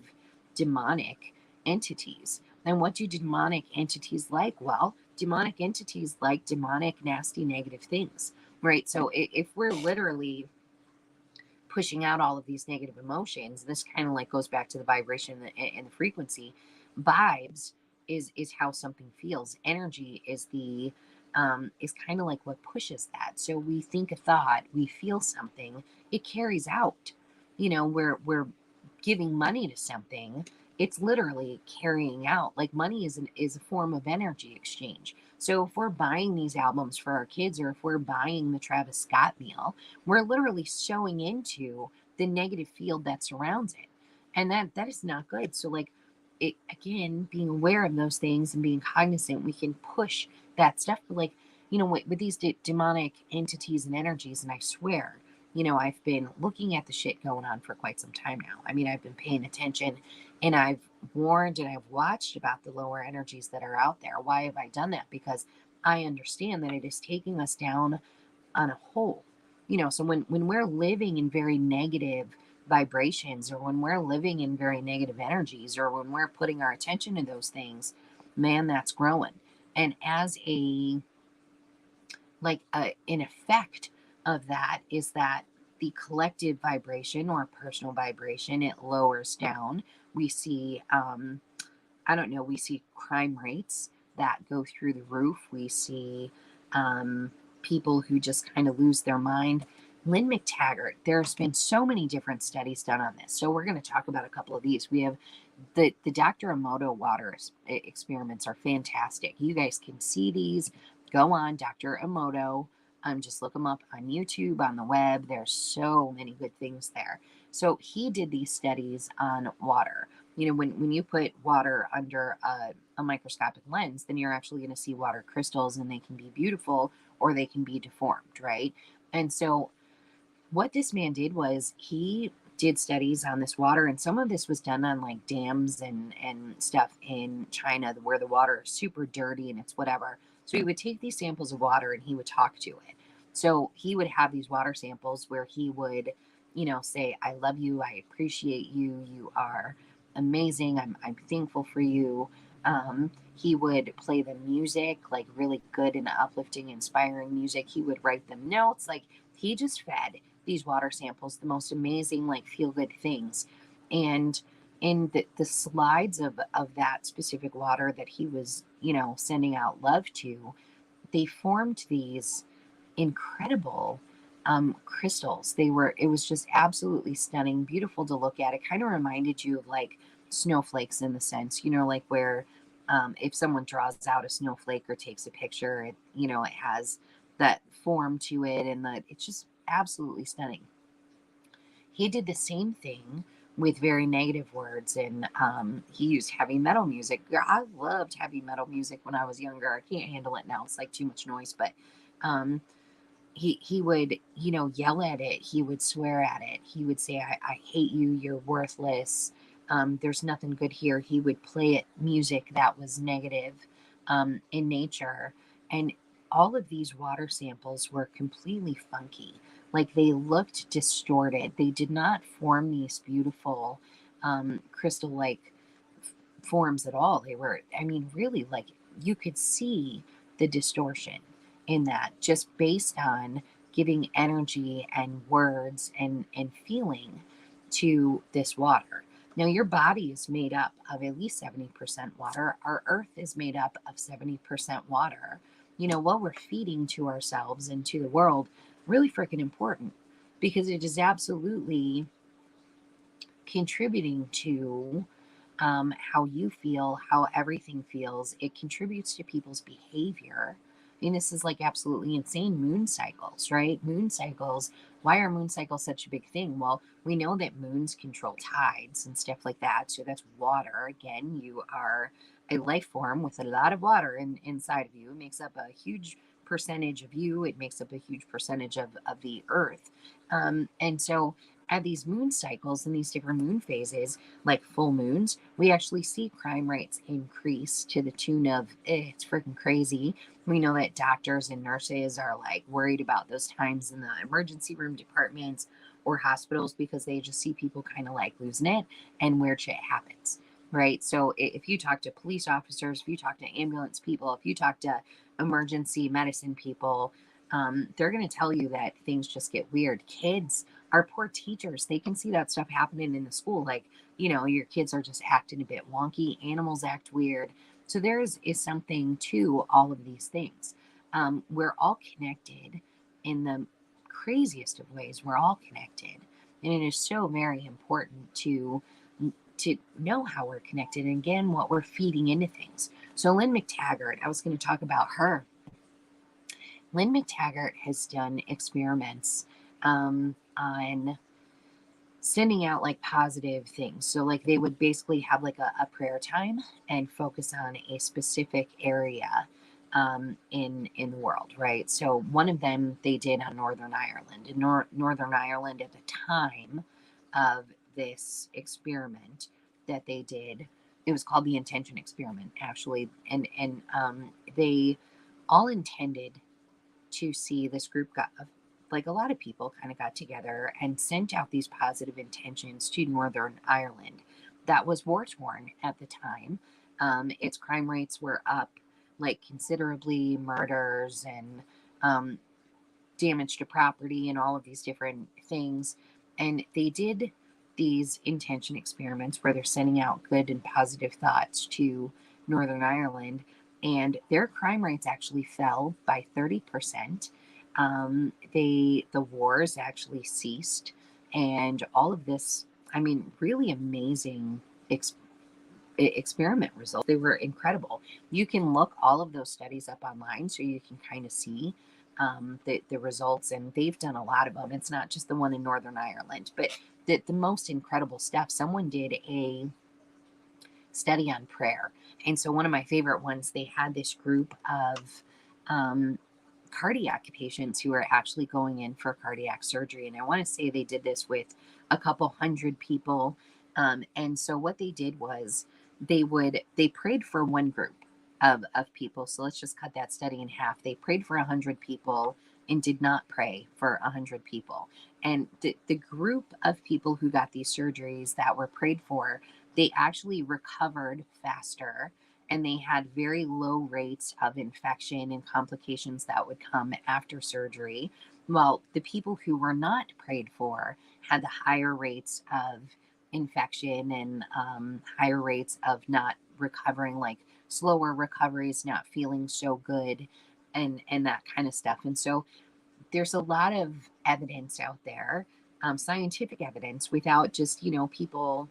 demonic entities. And what do demonic entities like? Well, demonic entities like demonic, nasty, negative things, right? So if we're literally pushing out all of these negative emotions, this kind of like goes back to the vibration and the frequency. Vibes is how something feels. Energy is kind of like what pushes that. So we think a thought, we feel something, it carries out. We're giving money to something, it's literally carrying out. Like money is a form of energy exchange. So if we're buying these albums for our kids, or if we're buying the Travis Scott meal, we're literally showing into the negative field that surrounds it. And that is not good. So like, it, again, being aware of those things and being cognizant, we can push that stuff. But like, with these demonic entities and energies, and I swear, I've been looking at the shit going on for quite some time now. I mean, I've been paying attention, and I've warned and I've watched about the lower energies that are out there. Why have I done that? Because I understand that it is taking us down on a whole. So when we're living in very negative vibrations, or when we're living in very negative energies, or when we're putting our attention to those things, man, that's growing. And as an effect of that is that the collective vibration or personal vibration, it lowers down. We see, I don't know, we see crime rates that go through the roof. We see people who just kind of lose their mind. Lynn McTaggart, there's been so many different studies done on this. So we're going to talk about a couple of these. We have the Dr. Emoto water experiments are fantastic. You guys can see these. Go on Dr. Emoto. Just look them up on YouTube, on the web. There's so many good things there. So he did these studies on water. when you put water under a microscopic lens, then you're actually going to see water crystals, and they can be beautiful or they can be deformed, right? And so what this man did was he did studies on this water, and some of this was done on like dams and stuff in China where the water is super dirty and it's whatever. So he would take these samples of water and he would talk to it. So he would have these water samples where he would, say, I love you, I appreciate you, you are amazing, I'm thankful for you. He would play the music, like really good and uplifting, inspiring music. He would write them notes. Like, he just fed these water samples the most amazing, like, feel good things. And in the slides of that specific water that he was, sending out love to, they formed these incredible crystals. It was just absolutely stunning, beautiful to look at. It kind of reminded you of like snowflakes in the sense, like where if someone draws out a snowflake or takes a picture, it has that form to it, and it's just absolutely stunning. He did the same thing with very negative words, and he used heavy metal music. I loved heavy metal music when I was younger. I can't handle it now. It's like too much noise, but um, he would, yell at it. He would swear at it. He would say, I hate you. You're worthless. There's nothing good here. He would play it music that was negative in nature. And all of these water samples were completely funky. Like, they looked distorted. They did not form these beautiful crystal like forms at all. They were, I mean, really, like, you could see the distortion in that just based on giving energy and words and feeling to this water. Now, your body is made up of at least 70% water. Our earth is made up of 70% water. What we're feeding to ourselves and to the world, really freaking important, because it is absolutely contributing to how you feel, how everything feels. It contributes to people's behavior. I mean, this is like absolutely insane. Moon cycles, right? Moon cycles. Why are moon cycles such a big thing? Well, we know that moons control tides and stuff like that. So that's water. Again, you are a life form with a lot of water inside of you. It makes up a huge percentage of you. It makes up a huge percentage of the earth. And so at these moon cycles and these different moon phases, like full moons, we actually see crime rates increase to the tune of, it's freaking crazy. We know that doctors and nurses are like worried about those times in the emergency room departments or hospitals because they just see people kind of like losing it and weird shit happens, right? So if you talk to police officers, if you talk to ambulance people, if you talk to emergency medicine people, they're going to tell you that things just get weird. Kids, our poor teachers, they can see that stuff happening in the school. Like, your kids are just acting a bit wonky. Animals act weird. So there is something to all of these things. We're all connected in the craziest of ways. We're all connected. And it is so very important to know how we're connected and, again, what we're feeding into things. So Lynn McTaggart, I was going to talk about her. Lynn McTaggart has done experiments on sending out like positive things. So like they would basically have like a prayer time and focus on a specific area in the world, right? So one of them they did on Northern Ireland. In Northern Ireland at the time of this experiment that they did, it was called the intention experiment actually, and they all intended to see this group got, like a lot of people kind of got together and sent out these positive intentions to Northern Ireland that was war torn at the time. Its crime rates were up like considerably, murders and damage to property and all of these different things. And they did these intention experiments where they're sending out good and positive thoughts to Northern Ireland, and their crime rates actually fell by 30%. The wars actually ceased, and all of this, I mean, really amazing experiment results. They were incredible. You can look all of those studies up online so you can kind of see the results, and they've done a lot of them. It's not just the one in Northern Ireland, but the most incredible stuff. Someone did a study on prayer. And so one of my favorite ones, they had this group of um, cardiac patients who are actually going in for cardiac surgery. And I want to say they did this with a couple hundred people. And so what they did was they prayed for one group of people. So let's just cut that study in half. They prayed for 100 people and did not pray for 100 people. And the group of people who got these surgeries that were prayed for, they actually recovered faster and they had very low rates of infection and complications that would come after surgery. While the people who were not prayed for had the higher rates of infection and higher rates of not recovering, like slower recoveries, not feeling so good, and that kind of stuff. And so there's a lot of evidence out there, scientific evidence, without just, people,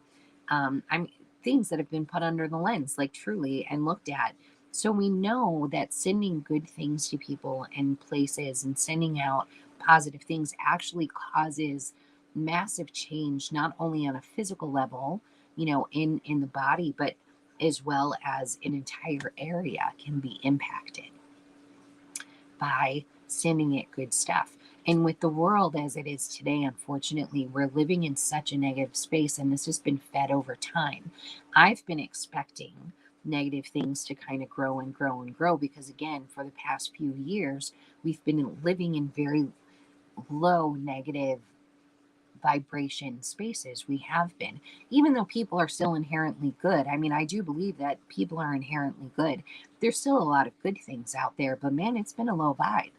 I'm things that have been put under the lens, like truly, and looked at. So we know that sending good things to people and places and sending out positive things actually causes massive change, not only on a physical level, in the body, but as well as an entire area can be impacted by sending it good stuff. And with the world as it is today, unfortunately, we're living in such a negative space, and this has been fed over time. I've been expecting negative things to kind of grow and grow and grow because, again, for the past few years, we've been living in very low negative vibration spaces. We have been, even though people are still inherently good. I mean, I do believe that people are inherently good. There's still a lot of good things out there, but man, it's been a low vibe.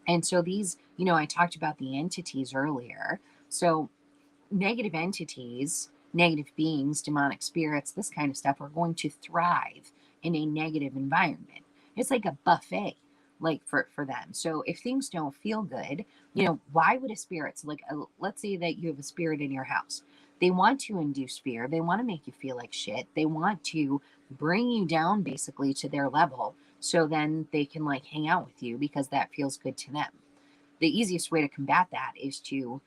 And so these, I talked about the entities earlier. So negative entities, negative beings, demonic spirits, this kind of stuff are going to thrive in a negative environment. It's like a buffet, like for them. So if things don't feel good, why would a spirit, so like let's say that you have a spirit in your house. They want to induce fear. They want to make you feel like shit. They want to bring you down basically to their level so then they can like hang out with you because that feels good to them. The easiest way to combat that is to,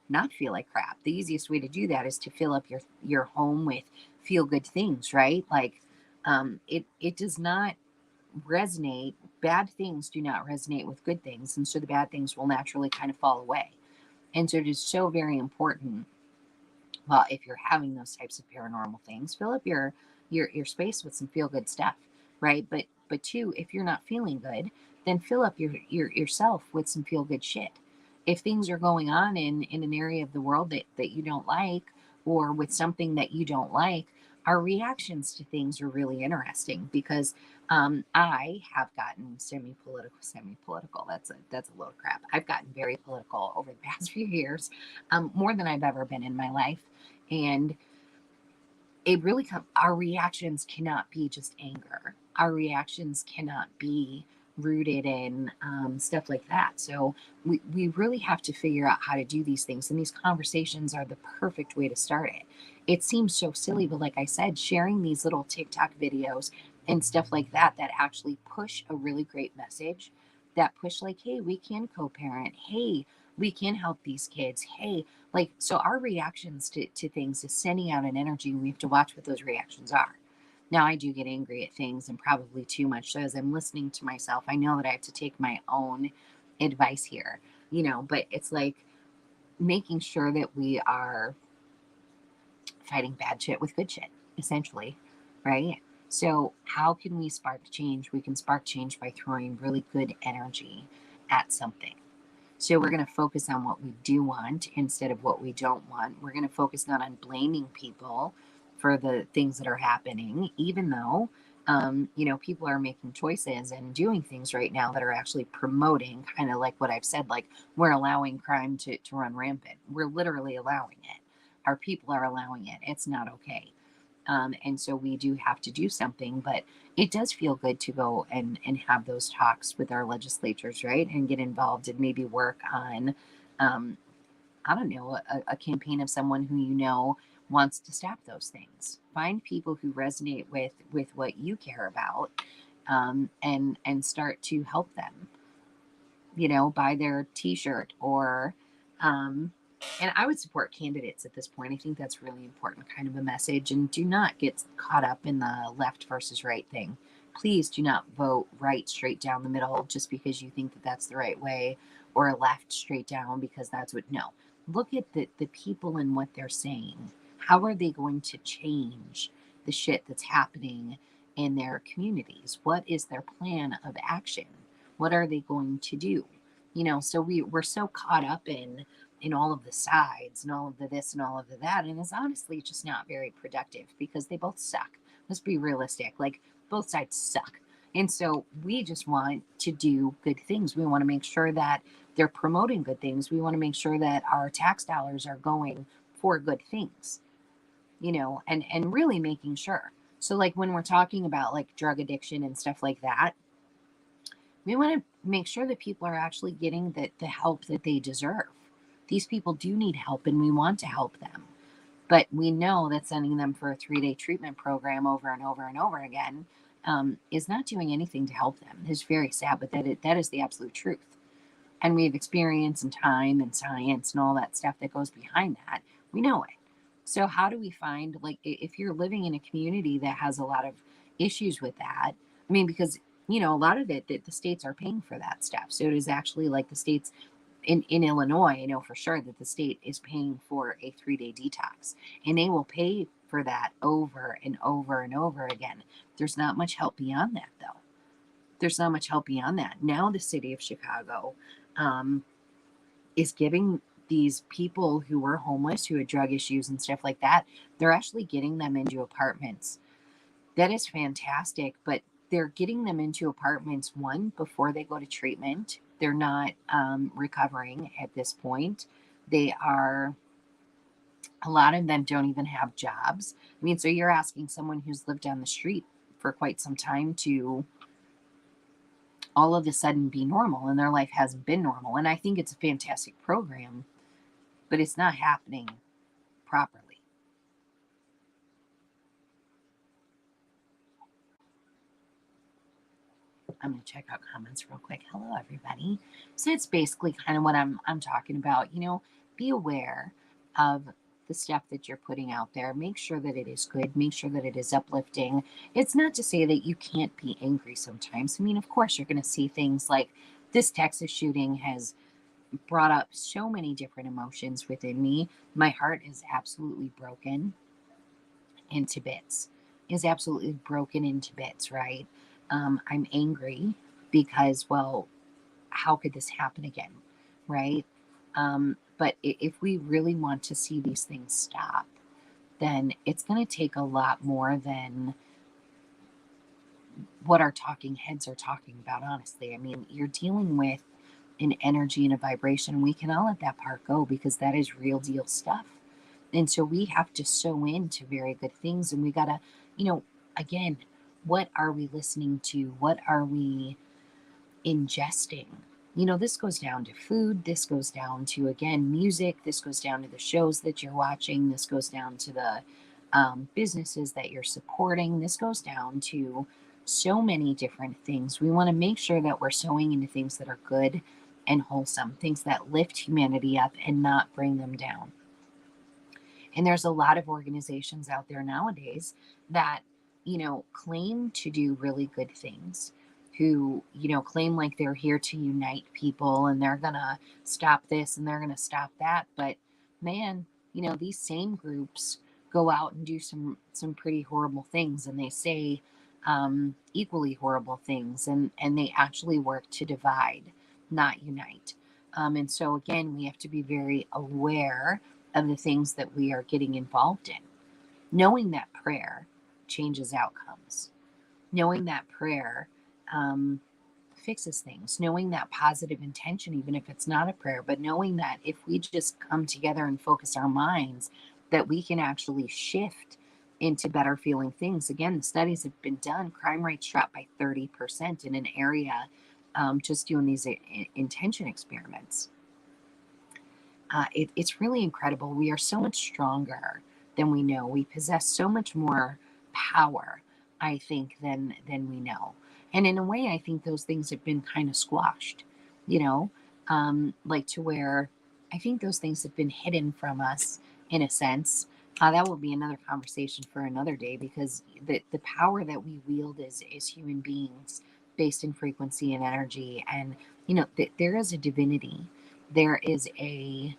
not feel like crap. The easiest way to do that is to fill up your home with feel good things, right? Like it does not resonate. Bad things do not resonate with good things, and so the bad things will naturally kind of fall away. And so it is so very important. Well, if you're having those types of paranormal things, fill up your space with some feel good stuff, right? But two, if you're not feeling good, then fill up yourself with some feel good shit. If things are going on in an area of the world that you don't like, or with something that you don't like, our reactions to things are really interesting because I have gotten semi-political. That's a load of crap. I've gotten very political over the past few years, more than I've ever been in my life. And it really our reactions cannot be just anger. Our reactions cannot be rooted in stuff like that. So we really have to figure out how to do these things. And these conversations are the perfect way to start it. It seems so silly, but like I said, sharing these little TikTok videos and stuff like that that actually push a really great message, that push like, hey, we can co-parent. Hey, we can help these kids. Hey, like, so our reactions to things is sending out an energy. We have to watch what those reactions are. Now, I do get angry at things and probably too much. So as I'm listening to myself, I know that I have to take my own advice here, but it's like making sure that we are fighting bad shit with good shit, essentially, right? So how can we spark change? We can spark change by throwing really good energy at something. So we're going to focus on what we do want instead of what we don't want. We're going to focus not on blaming people for the things that are happening, even though, people are making choices and doing things right now that are actually promoting, kind of like what I've said, like we're allowing crime to run rampant. We're literally allowing it. Our people are allowing it. It's not okay. And so we do have to do something, but it does feel good to go and have those talks with our legislatures, right? And get involved and maybe work on, I don't know, a campaign of someone who wants to stop those things. Find people who resonate with what you care about, and start to help them, buy their t-shirt or, And I would support candidates at this point. I think that's really important kind of a message. And do not get caught up in the left versus right thing. Please do not vote right straight down the middle just because you think that that's the right way, or left straight down because that's what. No. Look at the people and what they're saying. How are they going to change the shit that's happening in their communities? What is their plan of action? What are they going to do? So we're so caught up in all of the sides and all of the this and all of the that. And it's honestly just not very productive because they both suck. Let's be realistic. Like, both sides suck. And so we just want to do good things. We want to make sure that they're promoting good things. We want to make sure that our tax dollars are going for good things, and really making sure. So like when we're talking about like drug addiction and stuff like that, we want to make sure that people are actually getting the help that they deserve. These people do need help and we want to help them. But we know that sending them for a 3-day treatment program over and over and over again is not doing anything to help them. It's very sad, but that is the absolute truth. And we have experience and time and science and all that stuff that goes behind that. We know it. So how do we find, like, if you're living in a community that has a lot of issues with that? I mean, because a lot of it that the states are paying for that stuff. So it is actually like the states in Illinois, I know for sure that the state is paying for a 3-day detox, and they will pay for that over and over and over again. There's not much help beyond that, though. There's not much help beyond that. Now the city of Chicago um, is giving these people who were homeless, who had drug issues and stuff like that, they're actually getting them into apartments. That is fantastic, but they're getting them into apartments, one, before they go to treatment. They're not recovering at this point. They are, a lot of them don't even have jobs. I mean, so you're asking someone who's lived on the street for quite some time to all of a sudden be normal, and their life hasn't been normal. And I think it's a fantastic program, but it's not happening properly. I'm going to check out comments real quick. Hello, everybody. So it's basically kind of what I'm talking about. Be aware of the stuff that you're putting out there. Make sure that it is good. Make sure that it is uplifting. It's not to say that you can't be angry sometimes. I mean, of course, you're going to see things like this Texas shooting has brought up so many different emotions within me. My heart is absolutely broken into bits, is absolutely broken into bits, right? I'm angry because, well, how could this happen again, right? But if we really want to see these things stop, then it's going to take a lot more than what our talking heads are talking about, honestly. I mean, you're dealing with an energy and a vibration. We cannot let that part go because that is real deal stuff. And so we have to sow into very good things. And we got to, again, what are we listening to? What are we ingesting? This goes down to food. This goes down to, again, music. This goes down to the shows that you're watching. This goes down to the businesses that you're supporting. This goes down to so many different things. We want to make sure that we're sowing into things that are good and wholesome, things that lift humanity up and not bring them down. And there's a lot of organizations out there nowadays that, claim to do really good things, who, claim like they're here to unite people and they're going to stop this and they're going to stop that. But man, these same groups go out and do some pretty horrible things, and they say equally horrible things, and they actually work to divide, not unite. And so again, we have to be very aware of the things that we are getting involved in, knowing that prayer changes outcomes, knowing that prayer fixes things, knowing that positive intention, even if it's not a prayer, but knowing that if we just come together and focus our minds, that we can actually shift into better feeling things. Again, the studies have been done. Crime rates dropped by 30% in an area just doing these intention experiments. It's really incredible. We are so much stronger than we know. We possess so much more power, I think, than we know. And in a way, I think those things have been kind of squashed, like to where I think those things have been hidden from us in a sense. That will be another conversation for another day, because the power that we wield as human beings, based in frequency and energy, and there is a divinity. There is a,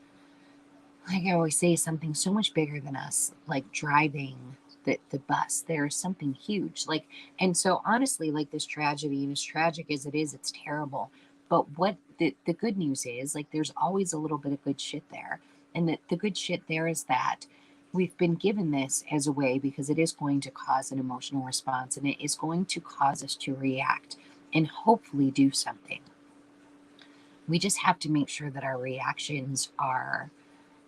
like I always say, something so much bigger than us, like driving the bus. There is something huge. Like, and so honestly, like this tragedy, and as tragic as it is, it's terrible. But what the good news is, like, there's always a little bit of good shit there. And the good shit there is that we've been given this as a way, because it is going to cause an emotional response, and it is going to cause us to react and hopefully do something. We just have to make sure that our reactions are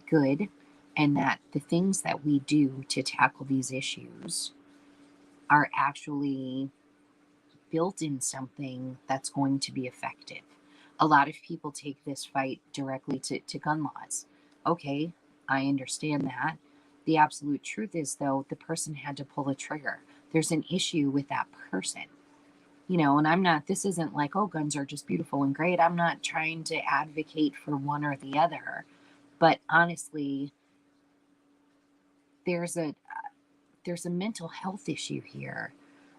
good, and that the things that we do to tackle these issues are actually built in something that's going to be effective. A lot of people take this fight directly to gun laws. Okay, I understand that. The absolute truth is, though, the person had to pull the trigger. There's an issue with that person. And I'm not, this isn't like, oh, guns are just beautiful and great. I'm not trying to advocate for one or the other. But honestly, there's a mental health issue here.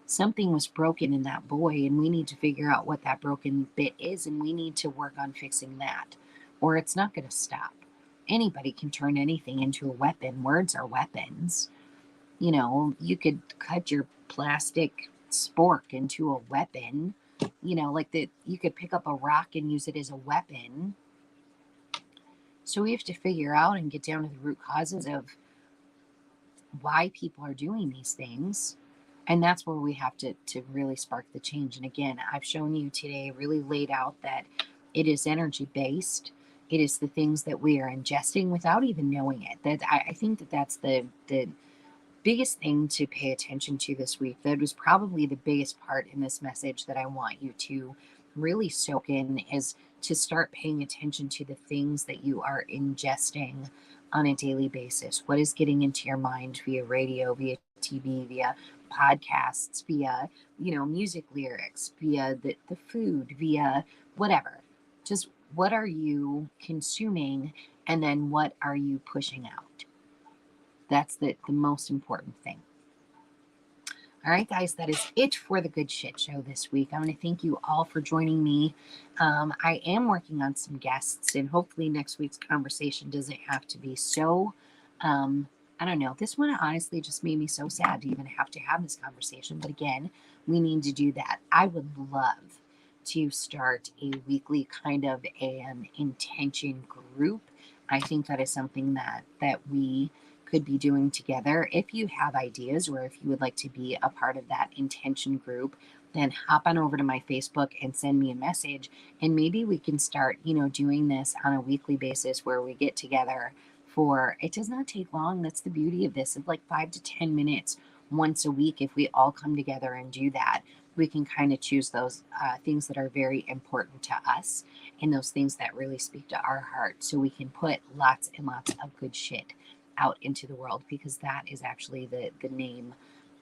Something was broken in that boy, and we need to figure out what that broken bit is, and we need to work on fixing that, or it's not going to stop. Anybody can turn anything into a weapon. Words are weapons. You could cut your plastic spork into a weapon. Like that, you could pick up a rock and use it as a weapon. So we have to figure out and get down to the root causes of why people are doing these things. And that's where we have to really spark the change. And again, I've shown you today, really laid out that it is energy based. It is the things that we are ingesting without even knowing it. That I think that's the biggest thing to pay attention to this week. That was probably the biggest part in this message that I want you to really soak in, is to start paying attention to the things that you are ingesting on a daily basis. What is getting into your mind via radio, via TV, via podcasts, via, music lyrics, via the food, via whatever. Just what are you consuming, and then what are you pushing out? That's the most important thing. All right, guys, that is it for the Good Shit Show this week. I want to thank you all for joining me. I am working on some guests, and hopefully next week's conversation doesn't have to be so, I don't know. This one honestly just made me so sad to even have to have this conversation. But again, we need to do that. I would love to start a weekly kind of an intention group. I think that is something that we could be doing together. If you have ideas, or if you would like to be a part of that intention group, then hop on over to my Facebook and send me a message, and maybe we can start, doing this on a weekly basis, where we get together for, it does not take long. That's the beauty of this. It's like 5 to 10 minutes once a week. If we all come together and do that, we can kind of choose those things that are very important to us, and those things that really speak to our heart, so we can put lots and lots of good shit out into the world, because that is actually the name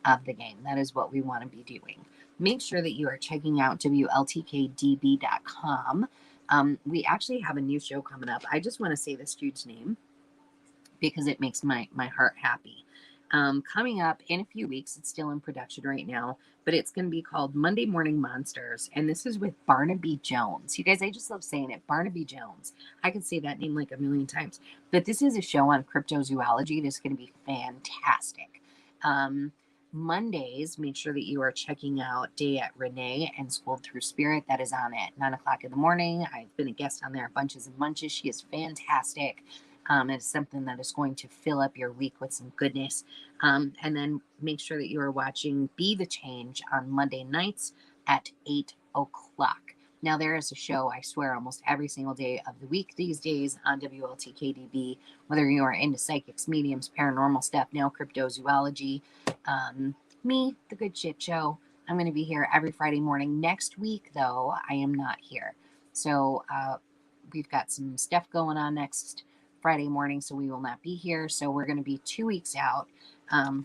of the game. That is what we want to be doing. Make sure that you are checking out WLTK-DB.com. We actually have a new show coming up. I just want to say this dude's name because it makes my heart happy. Coming up in a few weeks, it's still in production right now, but it's going to be called Monday Morning Monsters, and this is with Barnaby Jones. You guys, I just love saying it, Barnaby Jones. I could say that name like a million times, but this is a show on cryptozoology. This is going to be fantastic. Mondays, make sure that you are checking out Day at Renee and Schooled Through Spirit. That is on at 9 o'clock in the morning. I've been a guest on there bunches and bunches. She is fantastic. It's something that is going to fill up your week with some goodness. And then make sure that you are watching Be the Change on Monday nights at 8 o'clock. Now, there is a show, I swear, almost every single day of the week these days on WLTK-DB, whether you are into psychics, mediums, paranormal stuff, now cryptozoology. Me, the Good Shit Show. I'm going to be here every Friday morning. Next week, though, I am not here. So we've got some stuff going on next Friday morning, so we will not be here. So we're going to be 2 weeks out.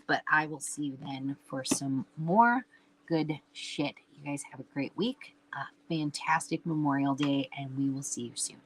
But I will see you then for some more good shit. You guys have a great week, a fantastic Memorial Day, and we will see you soon.